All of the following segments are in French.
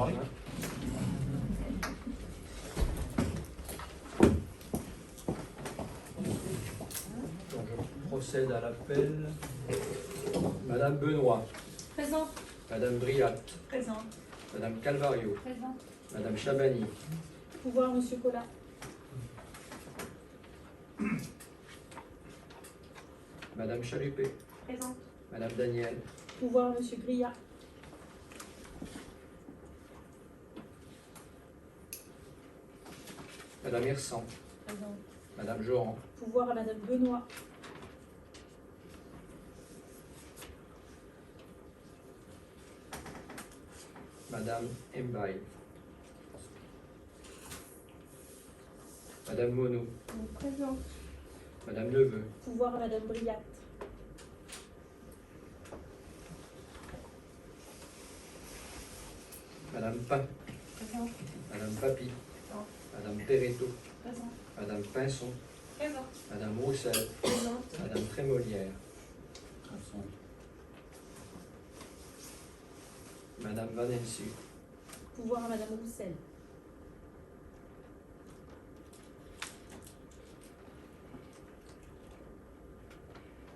Jean-Marie. Donc, je procède à l'appel. Madame Benoît. Présente. Madame Briat. Présente. Madame Calvario. Présente. Madame Chabani. Pouvoir, Monsieur Collat. Madame Chalupé. Présente. Madame Daniel. Pouvoir, Monsieur Grillat. Madame Hirsan. Présente. Madame Joran. Pouvoir à Madame Benoît. Madame Mbaye. Madame Monod. Présente. Madame Neveu. Pouvoir à Madame Briat. Madame Pain. Présente. Madame Papy. Non. Madame Perretto. Présente. Madame Pinson. Présente. Madame Roussel. Présente. Madame Trémolière. Absent. Madame Vanensu. Pouvoir à Madame Roussel.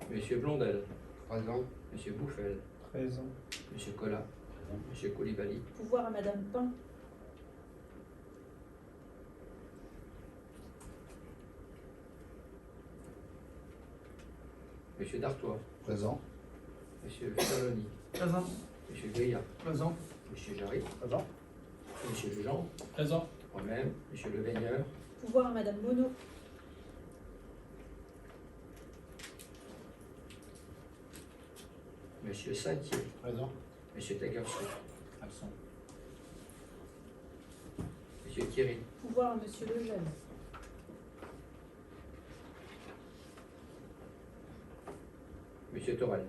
Monsieur Blondel. Présent. Monsieur Bouffel. Présent. Monsieur Collat. Monsieur Coulibaly. Pouvoir à Madame Pain. Monsieur Dartois. Présent. Monsieur Saloni. Présent. Monsieur Grillat. Présent. Monsieur Jarry. Présent. Monsieur Jean. Présent. Moi-même. Monsieur Leveigneur. Pouvoir à Madame Monod. Monsieur Saintier. Présent. Monsieur Taguerson. Absent. Monsieur Thierry. Pouvoir à Monsieur Lejeune. Monsieur Torel.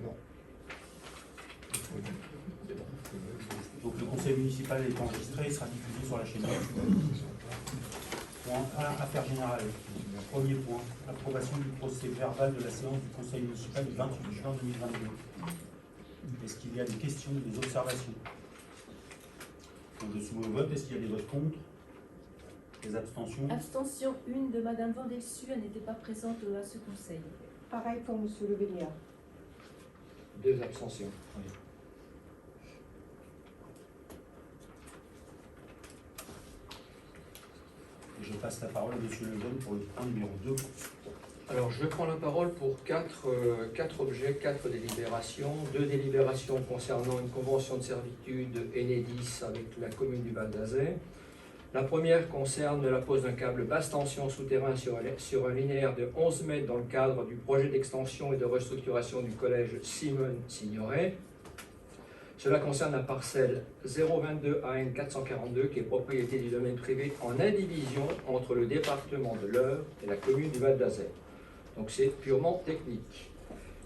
Non. C'est bon. Donc le conseil municipal est enregistré, il sera diffusé sur la chaîne YouTube. Point 1, affaires générales. Premier point, approbation du procès verbal de la séance du conseil municipal du 28 juin 2022. Est-ce qu'il y a des questions, des observations? Donc je soumets au vote. Est-ce qu'il y a des votes contre? Des abstentions? Abstention 1 de Madame Vandelsu, elle n'était pas présente à ce conseil. Pareil pour Monsieur Leveigneur. 2 abstentions. Et je passe la parole à Monsieur Lejeune pour le point numéro 2. Alors, je prends la parole pour quatre objets, 4 délibérations. 2 délibérations concernant une convention de servitude Enedis avec la commune du Val d'Azay. La première concerne la pose d'un câble basse tension souterrain sur un linéaire de 11 mètres dans le cadre du projet d'extension et de restructuration du collège Simone Signoret. Cela concerne la parcelle 022 AN 442 qui est propriété du domaine privé en indivision entre le département de l'Eure et la commune du Val d'Azay. Donc c'est purement technique.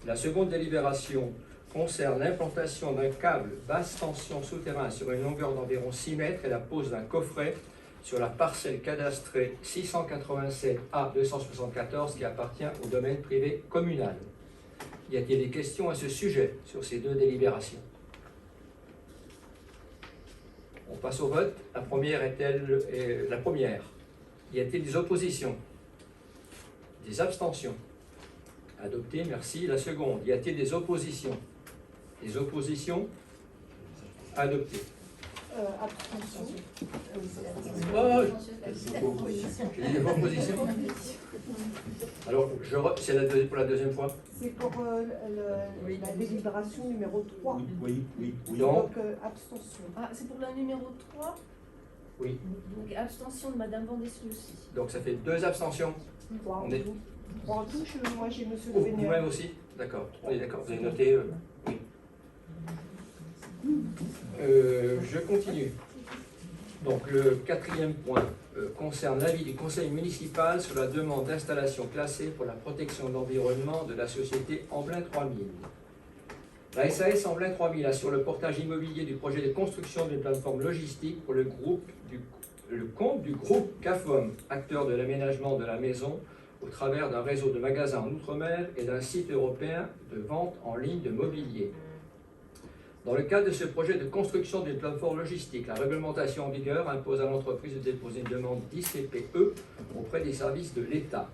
La seconde délibération concerne l'implantation d'un câble basse tension souterrain sur une longueur d'environ 6 mètres et la pose d'un coffret sur la parcelle cadastrée 687A274 qui appartient au domaine privé communal. Y a-t-il des questions à ce sujet sur ces 2 délibérations? On passe au vote. La première est-elle la première? Y a-t-il des oppositions? Des abstentions? Adopté, merci. La seconde, y a-t-il des oppositions? Des oppositions? Adopté. Abstention. Oh, j'ai dit des oppositions. Alors, c'est pour la deuxième fois. C'est pour la délibération numéro 3. Oui. Donc, Abstention. Ah, c'est pour la numéro 3. oui. Donc abstention de Madame Vandelsu aussi. Donc, ça fait 2 abstentions. 3 On en est- tout. 3 en tout, moi j'ai Monsieur Oh, Leveigneur. vous-même aussi? D'accord. Oui, d'accord. Vous avez noté. Oui. Je continue. Donc, le 4e point concerne l'avis du conseil municipal sur la demande d'installation classée pour la protection de l'environnement de la société Amblin 3000. La SAS Amblin 3000 assure le portage immobilier du projet de construction d'une plateforme logistique pour le compte du groupe CAFOM, acteur de l'aménagement de la maison, au travers d'un réseau de magasins en Outre-mer et d'un site européen de vente en ligne de mobilier. Dans le cadre de ce projet de construction d'une plateforme logistique, la réglementation en vigueur impose à l'entreprise de déposer une demande d'ICPE auprès des services de l'État.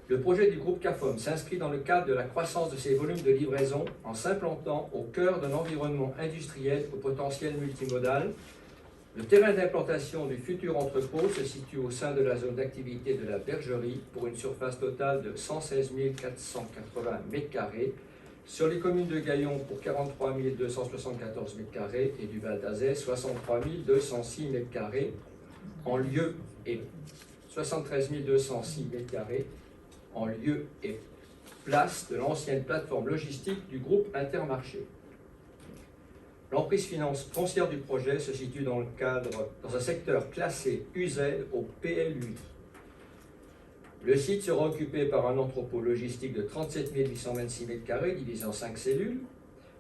Le projet du groupe CAFOM s'inscrit dans le cadre de la croissance de ses volumes de livraison en s'implantant au cœur d'un environnement industriel au potentiel multimodal. Le terrain d'implantation du futur entrepôt se situe au sein de la zone d'activité de la Bergerie pour une surface totale de 116 480 m² sur les communes de Gaillon pour 43 274 m² et du Val d'Azay 63 206 m² en lieu et 73 206 m² en lieu et place de l'ancienne plateforme logistique du groupe Intermarché. L'emprise foncière du projet se situe dans un secteur classé UZ au PLUI. Le site sera occupé par un entrepôt logistique de 37 826 m² divisé en 5 cellules,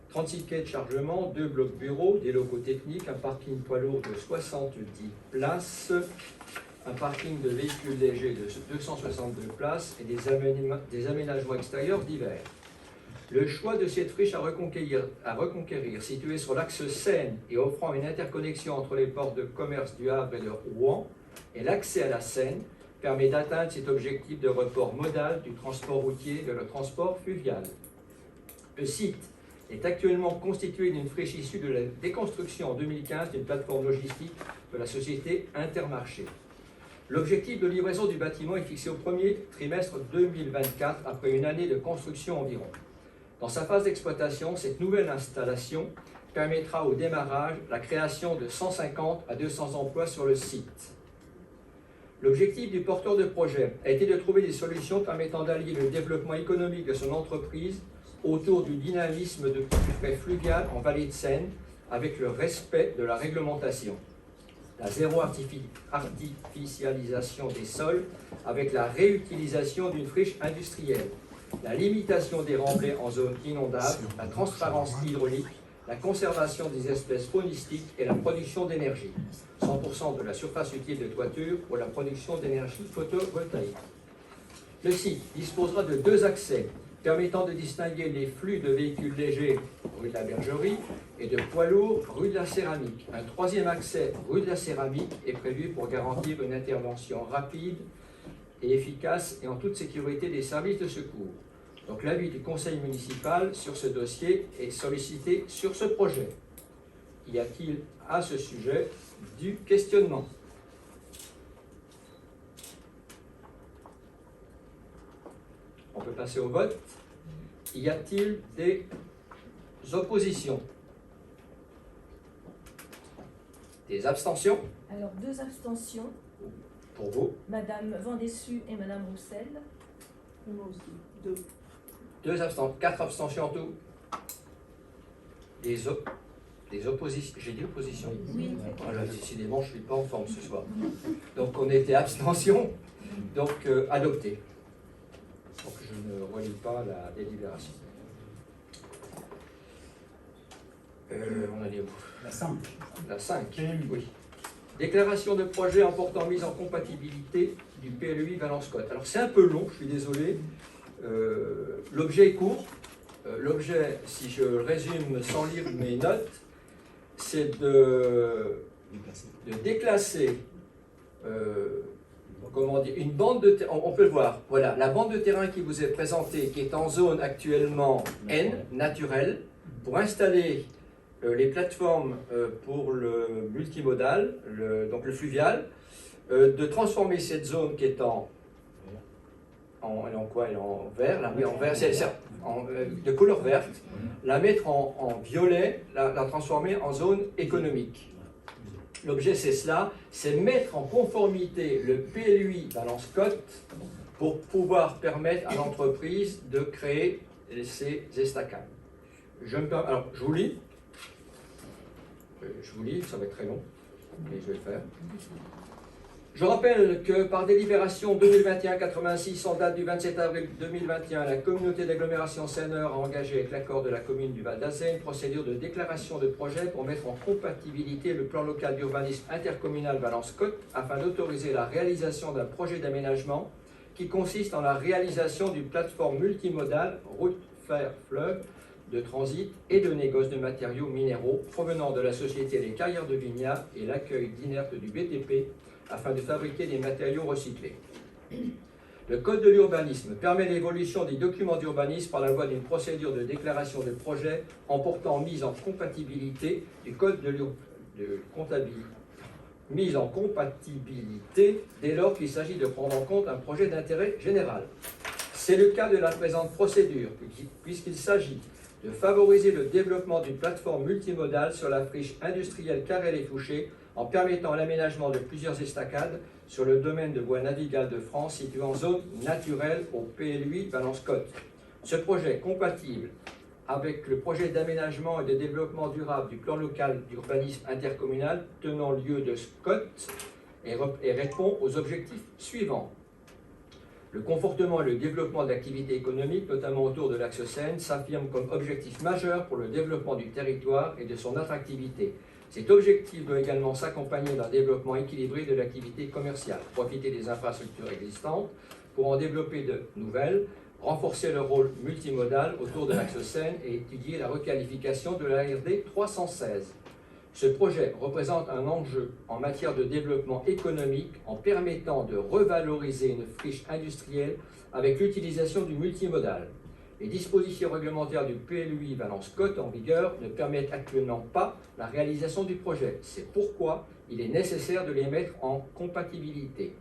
36 quais de chargement, 2 blocs bureaux, des locaux techniques, un parking poids lourd de 70 places, un parking de véhicules légers de 262 places et des aménagements extérieurs divers. Le choix de cette friche à reconquérir, située sur l'axe Seine et offrant une interconnexion entre les ports de commerce du Havre et de Rouen, et l'accès à la Seine, permet d'atteindre cet objectif de report modal du transport routier vers le transport fluvial. Le site est actuellement constitué d'une friche issue de la déconstruction en 2015 d'une plateforme logistique de la société Intermarché. L'objectif de livraison du bâtiment est fixé au premier trimestre 2024, après une année de construction environ. Dans sa phase d'exploitation, cette nouvelle installation permettra au démarrage la création de 150 à 200 emplois sur le site. L'objectif du porteur de projet a été de trouver des solutions permettant d'allier le développement économique de son entreprise autour du dynamisme du fret fluvial en vallée de Seine avec le respect de la réglementation. La zéro artificialisation des sols avec la réutilisation d'une friche industrielle, la limitation des remblais en zone inondable, la transparence hydraulique, la conservation des espèces faunistiques et la production d'énergie. 100% de la surface utile de toiture pour la production d'énergie photovoltaïque. Le site disposera de 2 accès permettant de distinguer les flux de véhicules légers rue de la Bergerie et de poids lourds rue de la Céramique. Un 3e accès rue de la Céramique est prévu pour garantir une intervention rapide et efficace et en toute sécurité des services de secours. Donc l'avis du conseil municipal sur ce dossier est sollicité sur ce projet. Y a-t-il à ce sujet du questionnement? On peut passer au vote. Y a-t-il des oppositions? Des abstentions? Alors, 2 abstentions, Pour vous? Madame Vandessu et Madame Roussel. Moi aussi. 2. 4 abstentions en tout. Des oppositions. J'ai dit opposition. Oui. Voilà, décidément, je ne suis pas en forme ce soir. Donc, on était abstention. Donc, adopté. Donc, je ne relis pas la délibération. On allait où? La 5. La 5. PLUI. Oui. Déclaration de projet emportant mise en compatibilité du PLUI Valence-Côte. Alors, c'est un peu long, je suis désolé. L'objet est court. L'objet, si je résume sans lire mes notes, c'est de déclasser comment dire, une bande de terrain. On peut le voir. Voilà, la bande de terrain qui vous est présentée, qui est en zone actuellement N, naturelle, pour installer les plateformes pour le multimodal, donc le fluvial, de transformer cette zone qui est en quoi? Elle est en vert, là, oui, en vert, de couleur verte, la mettre en violet, la transformer en zone économique. L'objet, c'est cela, c'est mettre en conformité le PLUI Valence-Côte pour pouvoir permettre à l'entreprise de créer ces estacades. Alors, je vous lis. Ça va être très long, mais je vais le faire. Je rappelle que par délibération 2021-86 en date du 27 avril 2021, la communauté d'agglomération Seine-Nord a engagé avec l'accord de la commune du Val d'Azay une procédure de déclaration de projet pour mettre en compatibilité le plan local d'urbanisme intercommunal Valence-Côte afin d'autoriser la réalisation d'un projet d'aménagement qui consiste en la réalisation d'une plateforme multimodale route-fer-fleuve de transit et de négoce de matériaux minéraux provenant de la société Les Carrières de Vignat et l'accueil d'inertes du BTP afin de fabriquer des matériaux recyclés. Le Code de l'urbanisme permet l'évolution des documents d'urbanisme par la voie d'une procédure de déclaration de projet en portant mise en compatibilité du Code de comptabilité. Mise en compatibilité dès lors qu'il s'agit de prendre en compte un projet d'intérêt général. C'est le cas de la présente procédure, puisqu'il s'agit de favoriser le développement d'une plateforme multimodale sur la friche industrielle Carré-les-Fouchés en permettant l'aménagement de plusieurs estacades sur le domaine de voies navigables de France situé en zone naturelle au PLUI Valence-Côte. Ce projet, compatible avec le projet d'aménagement et de développement durable du plan local d'urbanisme intercommunal tenant lieu de SCOT et répond aux objectifs suivants. Le confortement et le développement d'activités économiques, notamment autour de l'axe Seine, s'affirme comme objectif majeur pour le développement du territoire et de son attractivité. Cet objectif doit également s'accompagner d'un développement équilibré de l'activité commerciale, profiter des infrastructures existantes pour en développer de nouvelles, renforcer le rôle multimodal autour de l'axe Seine et étudier la requalification de la RD 316. Ce projet représente un enjeu en matière de développement économique en permettant de revaloriser une friche industrielle avec l'utilisation du multimodal. Les dispositions réglementaires du PLUI Valence-Côte en vigueur ne permettent actuellement pas la réalisation du projet. C'est pourquoi il est nécessaire de les mettre en compatibilité.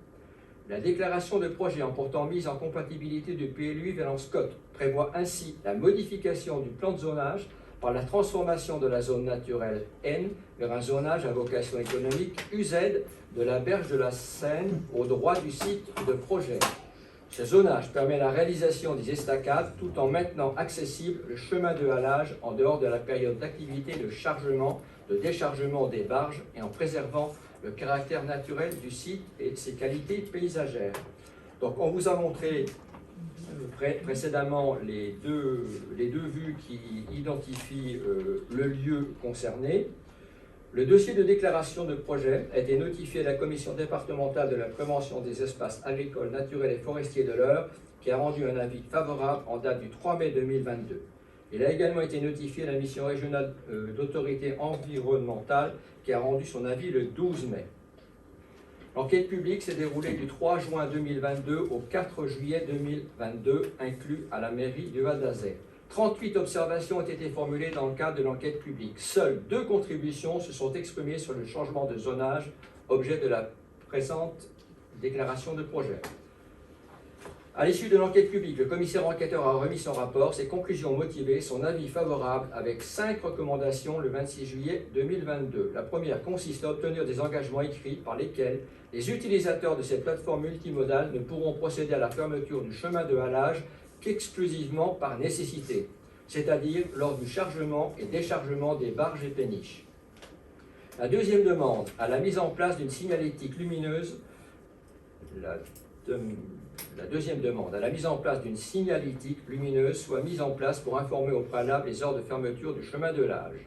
La déclaration de projet en portant mise en compatibilité du PLUI Valence-Côte prévoit ainsi la modification du plan de zonage par la transformation de la zone naturelle N vers un zonage à vocation économique UZ de la berge de la Seine au droit du site de projet. Ce zonage permet la réalisation des estacades tout en maintenant accessible le chemin de halage en dehors de la période d'activité de chargement, de déchargement des barges et en préservant le caractère naturel du site et ses qualités paysagères. Donc on vous a montré précédemment les deux vues qui identifient le lieu concerné. Le dossier de déclaration de projet a été notifié à la commission départementale de la prévention des espaces agricoles, naturels et forestiers de l'Eure, qui a rendu un avis favorable en date du 3 mai 2022. Il a également été notifié à la mission régionale d'autorité environnementale, qui a rendu son avis le 12 mai. L'enquête publique s'est déroulée du 3 juin 2022 au 4 juillet 2022, inclus à la mairie du Val d'Azay. 38 observations ont été formulées dans le cadre de l'enquête publique. Seules 2 contributions se sont exprimées sur le changement de zonage, objet de la présente déclaration de projet. À l'issue de l'enquête publique, le commissaire enquêteur a remis son rapport, ses conclusions motivées, son avis favorable avec 5 recommandations le 26 juillet 2022. La première consiste à obtenir des engagements écrits par lesquels les utilisateurs de cette plateforme multimodale ne pourront procéder à la fermeture du chemin de halage qu'exclusivement par nécessité, c'est-à-dire lors du chargement et déchargement des barges et péniches. La deuxième demande à la mise en place d'une signalétique lumineuse, la deuxième demande à la mise en place d'une signalétique lumineuse soit mise en place pour informer au préalable les heures de fermeture du chemin de halage.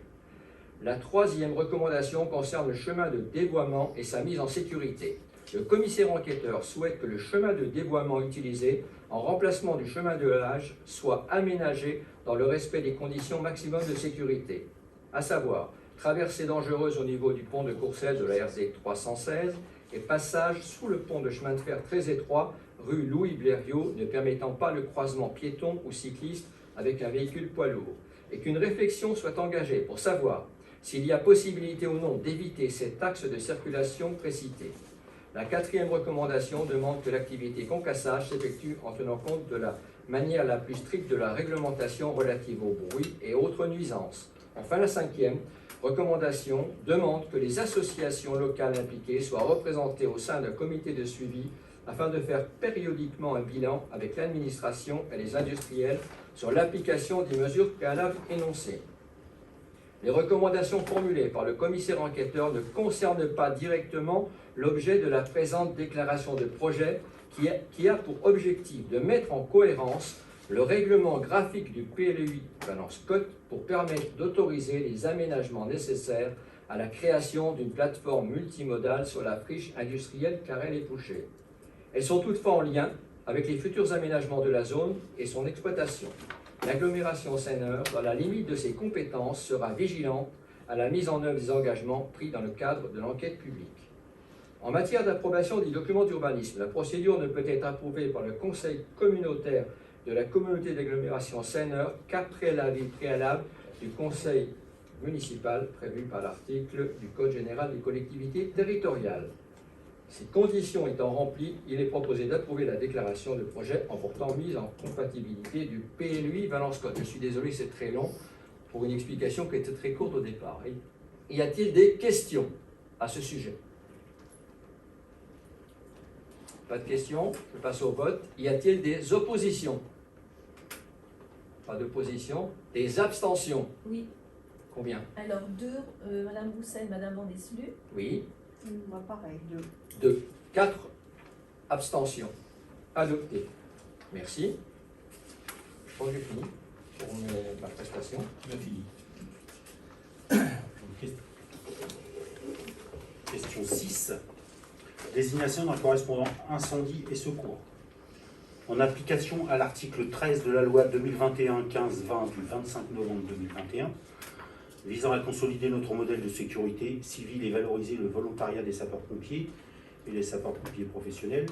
La troisième recommandation concerne le chemin de dévoiement et sa mise en sécurité. Le commissaire enquêteur souhaite que le chemin de dévoiement utilisé en remplacement du chemin de halage soit aménagé dans le respect des conditions maximum de sécurité, à savoir traversée dangereuse au niveau du pont de Courcelles de la RZ 316 et passage sous le pont de chemin de fer très étroit rue Louis Blériot ne permettant pas le croisement piéton ou cycliste avec un véhicule poids lourd, et qu'une réflexion soit engagée pour savoir s'il y a possibilité ou non d'éviter cet axe de circulation précité. La quatrième recommandation demande que l'activité concassage s'effectue en tenant compte de la manière la plus stricte de la réglementation relative au bruit et autres nuisances. Enfin, la cinquième recommandation demande que les associations locales impliquées soient représentées au sein d'un comité de suivi afin de faire périodiquement un bilan avec l'administration et les industriels sur l'application des mesures préalables énoncées. Les recommandations formulées par le commissaire enquêteur ne concernent pas directement l'objet de la présente déclaration de projet qui a pour objectif de mettre en cohérence le règlement graphique du PLUI Valence-Côte pour permettre d'autoriser les aménagements nécessaires à la création d'une plateforme multimodale sur la friche industrielle Carré-les-Fouchés. Elles sont toutefois en lien avec les futurs aménagements de la zone et son exploitation. l'agglomération Seine-Nord, dans la limite de ses compétences, sera vigilante à la mise en œuvre des engagements pris dans le cadre de l'enquête publique. En matière d'approbation des documents d'urbanisme, la procédure ne peut être approuvée par le conseil communautaire de la communauté d'agglomération Seine-Nord qu'après l'avis préalable du conseil municipal prévu par l'article du Code général des collectivités territoriales. Ces conditions étant remplies, il est proposé d'approuver la déclaration de projet en portant mise en compatibilité du PLUI Valence-Côte. Je suis désolé, c'est très long pour une explication qui était très courte au départ. Y a-t-il des questions à ce sujet? Pas de questions, je passe au vote. Y a-t-il des oppositions? Pas d'opposition. Des abstentions? Oui. Combien? Alors, 2, Madame Roussel, Madame Vandeslu. Oui. Moi, pareil, 2. 2. 4 abstentions. Adopté. Merci. Je crois que j'ai fini pour ma prestation. Tu as fini. Question 6. Désignation d'un correspondant incendie et secours. En application à l'article 13 de la loi 2021-15-20 du 25 novembre 2021, visant à consolider notre modèle de sécurité civile et valoriser le volontariat des sapeurs-pompiers et les sapeurs-pompiers professionnels,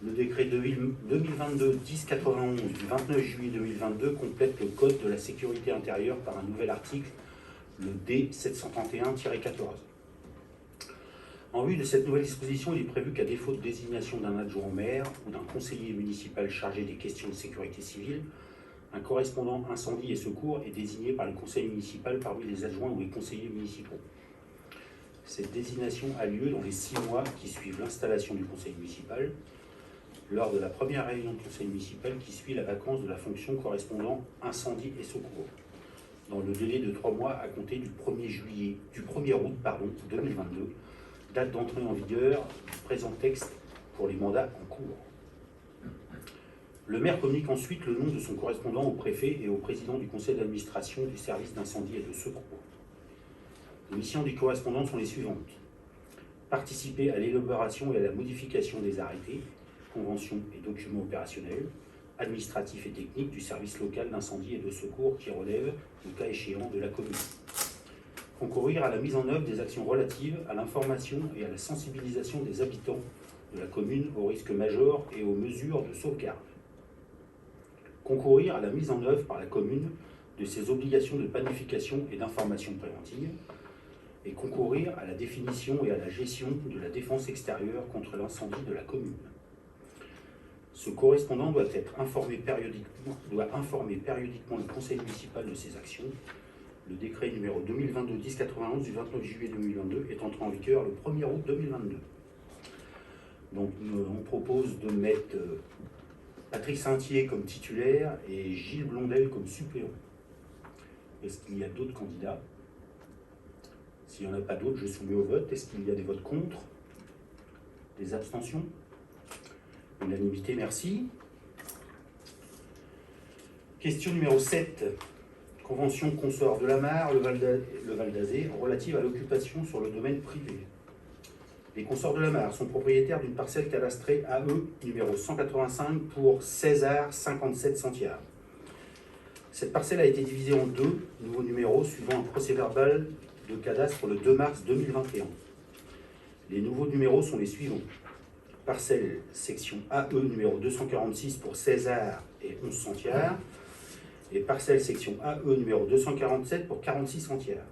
le décret 2022-1091 du 29 juillet 2022 complète le Code de la sécurité intérieure par un nouvel article, le D731-14. En vue de cette nouvelle disposition, il est prévu qu'à défaut de désignation d'un adjoint au maire ou d'un conseiller municipal chargé des questions de sécurité civile, un correspondant incendie et secours est désigné par le conseil municipal parmi les adjoints ou les conseillers municipaux. Cette désignation a lieu dans les 6 mois qui suivent l'installation du conseil municipal, lors de la première réunion du conseil municipal qui suit la vacance de la fonction correspondant incendie et secours, dans le délai de 3 mois à compter du 1er août 2022, date d'entrée en vigueur du présent texte pour les mandats en cours. Le maire communique ensuite le nom de son correspondant au préfet et au président du conseil d'administration du service d'incendie et de secours. Les missions des correspondants sont les suivantes. Participer à l'élaboration et à la modification des arrêtés, conventions et documents opérationnels, administratifs et techniques du service local d'incendie et de secours qui relève, le cas échéant, de la commune. Concourir à la mise en œuvre des actions relatives à l'information et à la sensibilisation des habitants de la commune aux risques majeurs et aux mesures de sauvegarde. Concourir à la mise en œuvre par la commune de ses obligations de planification et d'information préventive, et concourir à la définition et à la gestion de la défense extérieure contre l'incendie de la commune. Ce correspondant doit informer périodiquement le conseil municipal de ses actions. Le décret numéro 2022-1091 du 29 juillet 2022 est entré en vigueur le 1er août 2022. Donc on propose de mettre Patrick Saintier comme titulaire et Gilles Blondel comme suppléant. Est-ce qu'il y a d'autres candidats? S'il n'y en a pas d'autres, je soumets au vote. Est-ce qu'il y a des votes contre? Des abstentions? Unanimité, merci. Question numéro 7. Convention consort de la Mare, le Val d'Azé, relative à l'occupation sur le domaine privé. Les consorts de la Mare sont propriétaires d'une parcelle cadastrée AE numéro 185 pour 16 ar 57 centiares. Cette parcelle a été divisée en 2 nouveaux numéros suivant un procès-verbal de cadastre le 2 mars 2021. Les nouveaux numéros sont les suivants. Parcelle section AE numéro 246 pour 16 ar et 11 centiares. Et parcelle section AE numéro 247 pour 46 centiares.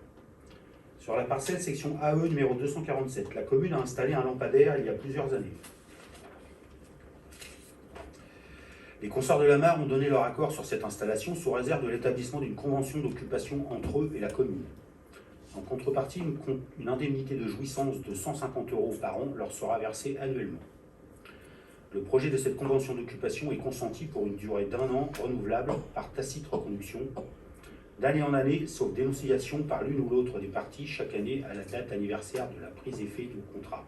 Sur la parcelle section AE numéro 247, la commune a installé un lampadaire il y a plusieurs années. Les consorts de la Mare ont donné leur accord sur cette installation sous réserve de l'établissement d'une convention d'occupation entre eux et la commune. En contrepartie, une indemnité de jouissance de 150 € par an leur sera versée annuellement. Le projet de cette convention d'occupation est consenti pour une durée d'1 an renouvelable par tacite reconduction, d'année en année, sauf dénonciation par l'une ou l'autre des parties chaque année à la date anniversaire de la prise effet du contrat,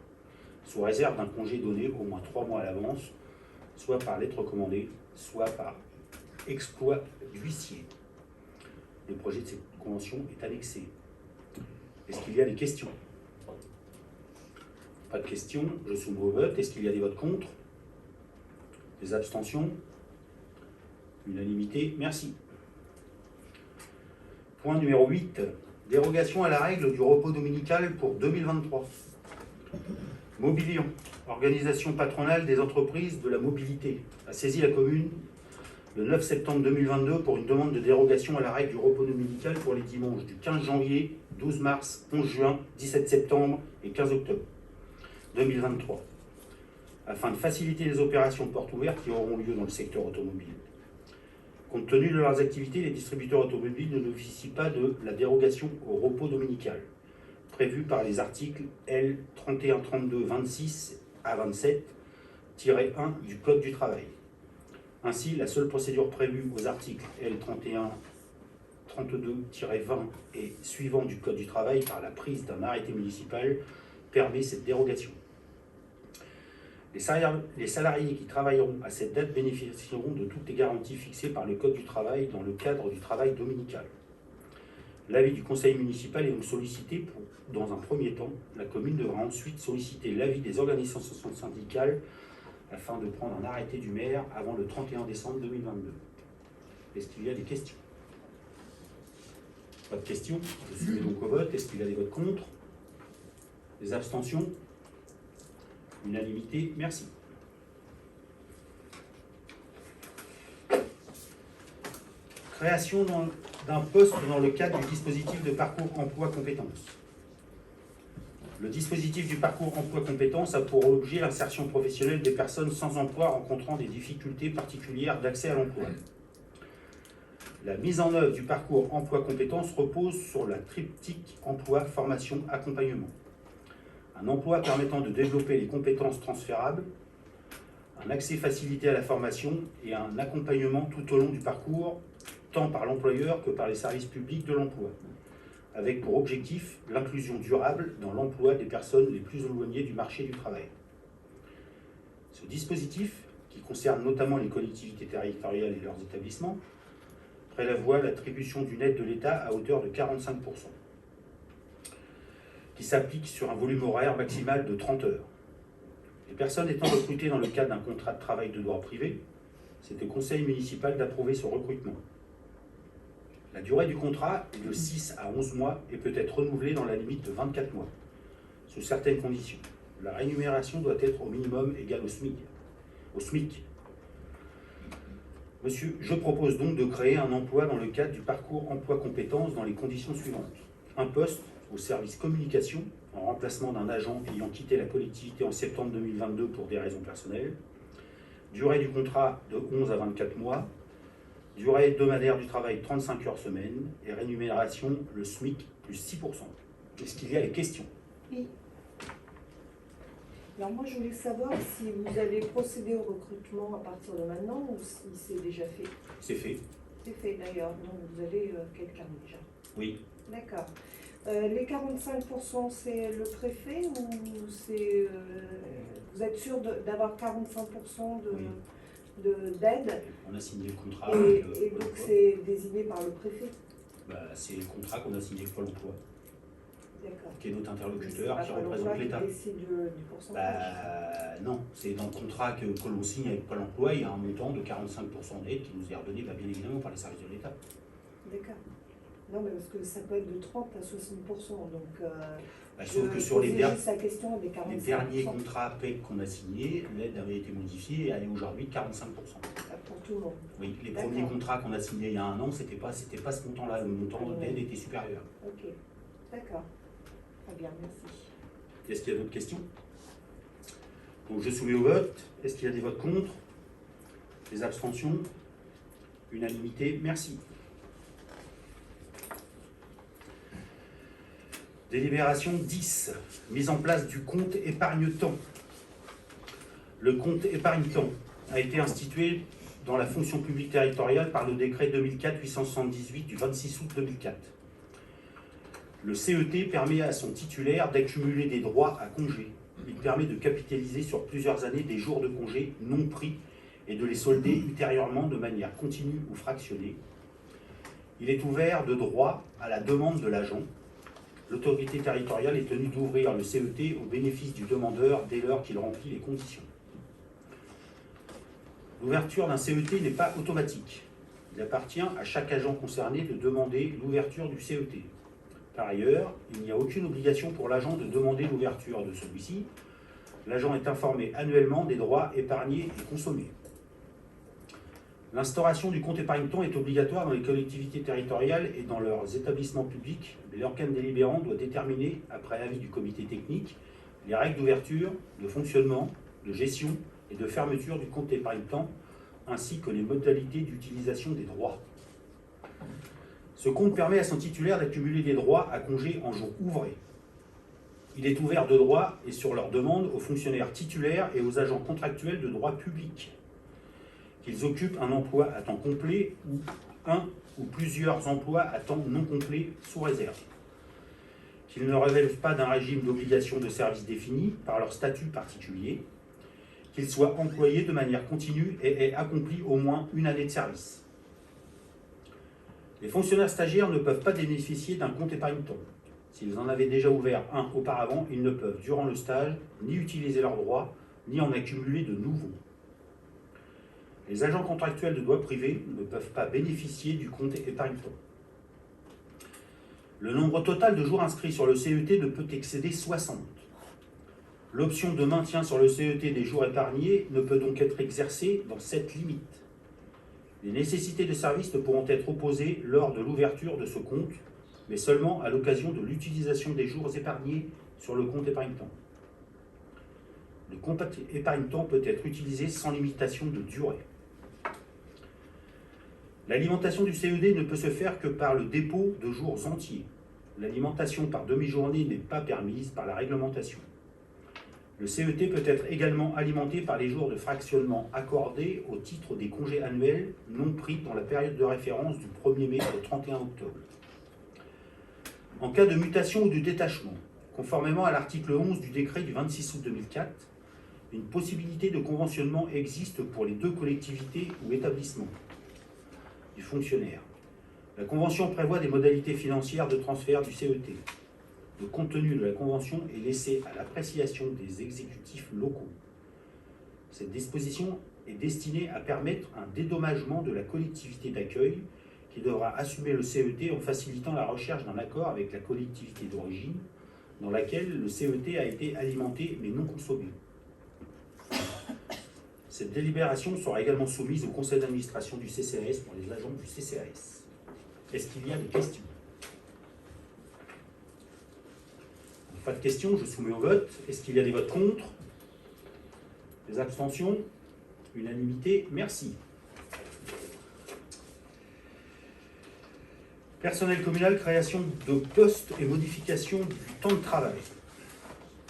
sous réserve d'un congé donné au moins 3 mois à l'avance, soit par lettre recommandée, soit par exploit d'huissier. Le projet de cette convention est annexé. Est-ce qu'il y a des questions? Pas de questions, je soumets au vote. Est-ce qu'il y a des votes contre? Des abstentions? Unanimité, merci. Point numéro 8. Dérogation à la règle du repos dominical pour 2023. Mobilion, organisation patronale des entreprises de la mobilité, a saisi la commune le 9 septembre 2022 pour une demande de dérogation à la règle du repos dominical pour les dimanches du 15 janvier, 12 mars, 11 juin, 17 septembre et 15 octobre 2023, afin de faciliter les opérations de portes ouvertes qui auront lieu dans le secteur automobile. Compte tenu de leurs activités, les distributeurs automobiles ne bénéficient pas de la dérogation au repos dominical, prévue par les articles L 3132 26 à 27-1 du Code du travail. Ainsi, la seule procédure prévue aux articles L 3132-20 et suivants du Code du travail par la prise d'un arrêté municipal permet cette dérogation. Les salariés qui travailleront à cette date bénéficieront de toutes les garanties fixées par le Code du travail dans le cadre du travail dominical. L'avis du conseil municipal est donc sollicité dans un premier temps. La commune devra ensuite solliciter l'avis des organisations syndicales afin de prendre un arrêté du maire avant le 31 décembre 2022. Est-ce qu'il y a des questions? Pas de questions. Je soumets donc au vote. Est-ce qu'il y a des votes contre? Des abstentions? Unanimité, merci. Création d'un poste dans le cadre du dispositif de parcours emploi compétences. Le dispositif du parcours emploi compétences a pour objet l'insertion professionnelle des personnes sans emploi rencontrant des difficultés particulières d'accès à l'emploi. La mise en œuvre du parcours emploi compétences repose sur la triptyque emploi, formation, accompagnement. Un emploi permettant de développer les compétences transférables, un accès facilité à la formation et un accompagnement tout au long du parcours, tant par l'employeur que par les services publics de l'emploi, avec pour objectif l'inclusion durable dans l'emploi des personnes les plus éloignées du marché du travail. Ce dispositif, qui concerne notamment les collectivités territoriales et leurs établissements, prévoit l'attribution d'une aide de l'État à hauteur de 45%. Qui s'applique sur un volume horaire maximal de 30 heures. Les personnes étant recrutées dans le cadre d'un contrat de travail de droit privé, c'est au conseil municipal d'approuver ce recrutement. La durée du contrat est de 6 à 11 mois et peut être renouvelée dans la limite de 24 mois, sous certaines conditions. La rémunération doit être au minimum égale au SMIC. Monsieur, je propose donc de créer un emploi dans le cadre du parcours emploi compétences dans les conditions suivantes. Un poste au service communication, en remplacement d'un agent ayant quitté la collectivité en septembre 2022 pour des raisons personnelles. Durée du contrat de 11 à 24 mois. Durée hebdomadaire du travail 35 heures semaine. Et rémunération, le SMIC plus 6%. Est-ce qu'il y a des questions? Oui. Alors moi, je voulais savoir si vous allez procéder au recrutement à partir de maintenant ou si c'est déjà fait. C'est fait. C'est fait d'ailleurs, donc vous avez quelqu'un déjà. Oui. D'accord. Les 45%, c'est le préfet ou c'est vous êtes sûr d'avoir 45% d'aide? On a signé le contrat. Et donc c'est désigné par le préfet? C'est le contrat qu'on a signé avec Pôle emploi, D'accord. qui est notre interlocuteur, qui représente l'État. Qui décide du pourcentage? Non, c'est dans le contrat que l'on signe avec Pôle emploi, il y a un montant de 45% d'aide qui nous est redonné bien évidemment par les services de l'État. D'accord. Non, mais parce que ça peut être de 30 à 60%, donc sauf que sur les derniers contrats PEC qu'on a signés, l'aide avait été modifiée et elle est aujourd'hui de 45%. Pour tout le monde. Oui, les premiers contrats qu'on a signés il y a un an, c'était pas ce montant-là, le montant d'aide était supérieur. Ok, d'accord. Très bien, merci. Est-ce qu'il y a d'autres questions? Donc je soumets au vote. Est-ce qu'il y a des votes contre? Des abstentions? Unanimité, merci. Délibération 10, mise en place du compte épargne-temps. Le compte épargne-temps a été institué dans la fonction publique territoriale par le décret 2004-878 du 26 août 2004. Le CET permet à son titulaire d'accumuler des droits à congé. Il permet de capitaliser sur plusieurs années des jours de congé non pris et de les solder ultérieurement de manière continue ou fractionnée. Il est ouvert de droit à la demande de l'agent. L'autorité territoriale est tenue d'ouvrir le CET au bénéfice du demandeur dès lors qu'il remplit les conditions. L'ouverture d'un CET n'est pas automatique. Il appartient à chaque agent concerné de demander l'ouverture du CET. Par ailleurs, il n'y a aucune obligation pour l'agent de demander l'ouverture de celui-ci. L'agent est informé annuellement des droits épargnés et consommés. L'instauration du compte épargne-temps est obligatoire dans les collectivités territoriales et dans leurs établissements publics. L'organe délibérant doit déterminer, après avis du comité technique, les règles d'ouverture, de fonctionnement, de gestion et de fermeture du compte épargne-temps, ainsi que les modalités d'utilisation des droits. Ce compte permet à son titulaire d'accumuler des droits à congé en jours ouvrés. Il est ouvert de droit et sur leur demande aux fonctionnaires titulaires et aux agents contractuels de droit public, qu'ils occupent un emploi à temps complet ou un ou plusieurs emplois à temps non complet sous réserve, qu'ils ne relèvent pas d'un régime d'obligation de service défini par leur statut particulier, qu'ils soient employés de manière continue et aient accompli au moins une année de service. Les fonctionnaires stagiaires ne peuvent pas bénéficier d'un compte épargne-temps. S'ils en avaient déjà ouvert un auparavant, ils ne peuvent, durant le stage, ni utiliser leurs droits, ni en accumuler de nouveaux. Les agents contractuels de droit privé ne peuvent pas bénéficier du compte épargne-temps. Le nombre total de jours inscrits sur le CET ne peut excéder 60. L'option de maintien sur le CET des jours épargnés ne peut donc être exercée dans cette limite. Les nécessités de service ne pourront être opposées lors de l'ouverture de ce compte, mais seulement à l'occasion de l'utilisation des jours épargnés sur le compte épargne-temps. Le compte épargne-temps peut être utilisé sans limitation de durée. L'alimentation du CED ne peut se faire que par le dépôt de jours entiers. L'alimentation par demi-journée n'est pas permise par la réglementation. Le CET peut être également alimenté par les jours de fractionnement accordés au titre des congés annuels non pris dans la période de référence du 1er mai au 31 octobre. En cas de mutation ou de détachement, conformément à l'article 11 du décret du 26 août 2004, une possibilité de conventionnement existe pour les deux collectivités ou établissements du fonctionnaire. La convention prévoit des modalités financières de transfert du CET. Le contenu de la convention est laissé à l'appréciation des exécutifs locaux. Cette disposition est destinée à permettre un dédommagement de la collectivité d'accueil qui devra assumer le CET en facilitant la recherche d'un accord avec la collectivité d'origine dans laquelle le CET a été alimenté mais non consommé. Cette délibération sera également soumise au conseil d'administration du CCAS pour les agents du CCAS. Est-ce qu'il y a des questions? Pas de questions, je soumets au vote. Est-ce qu'il y a des votes contre? Des abstentions? Unanimité? Merci. Personnel communal, création de postes et modification du temps de travail.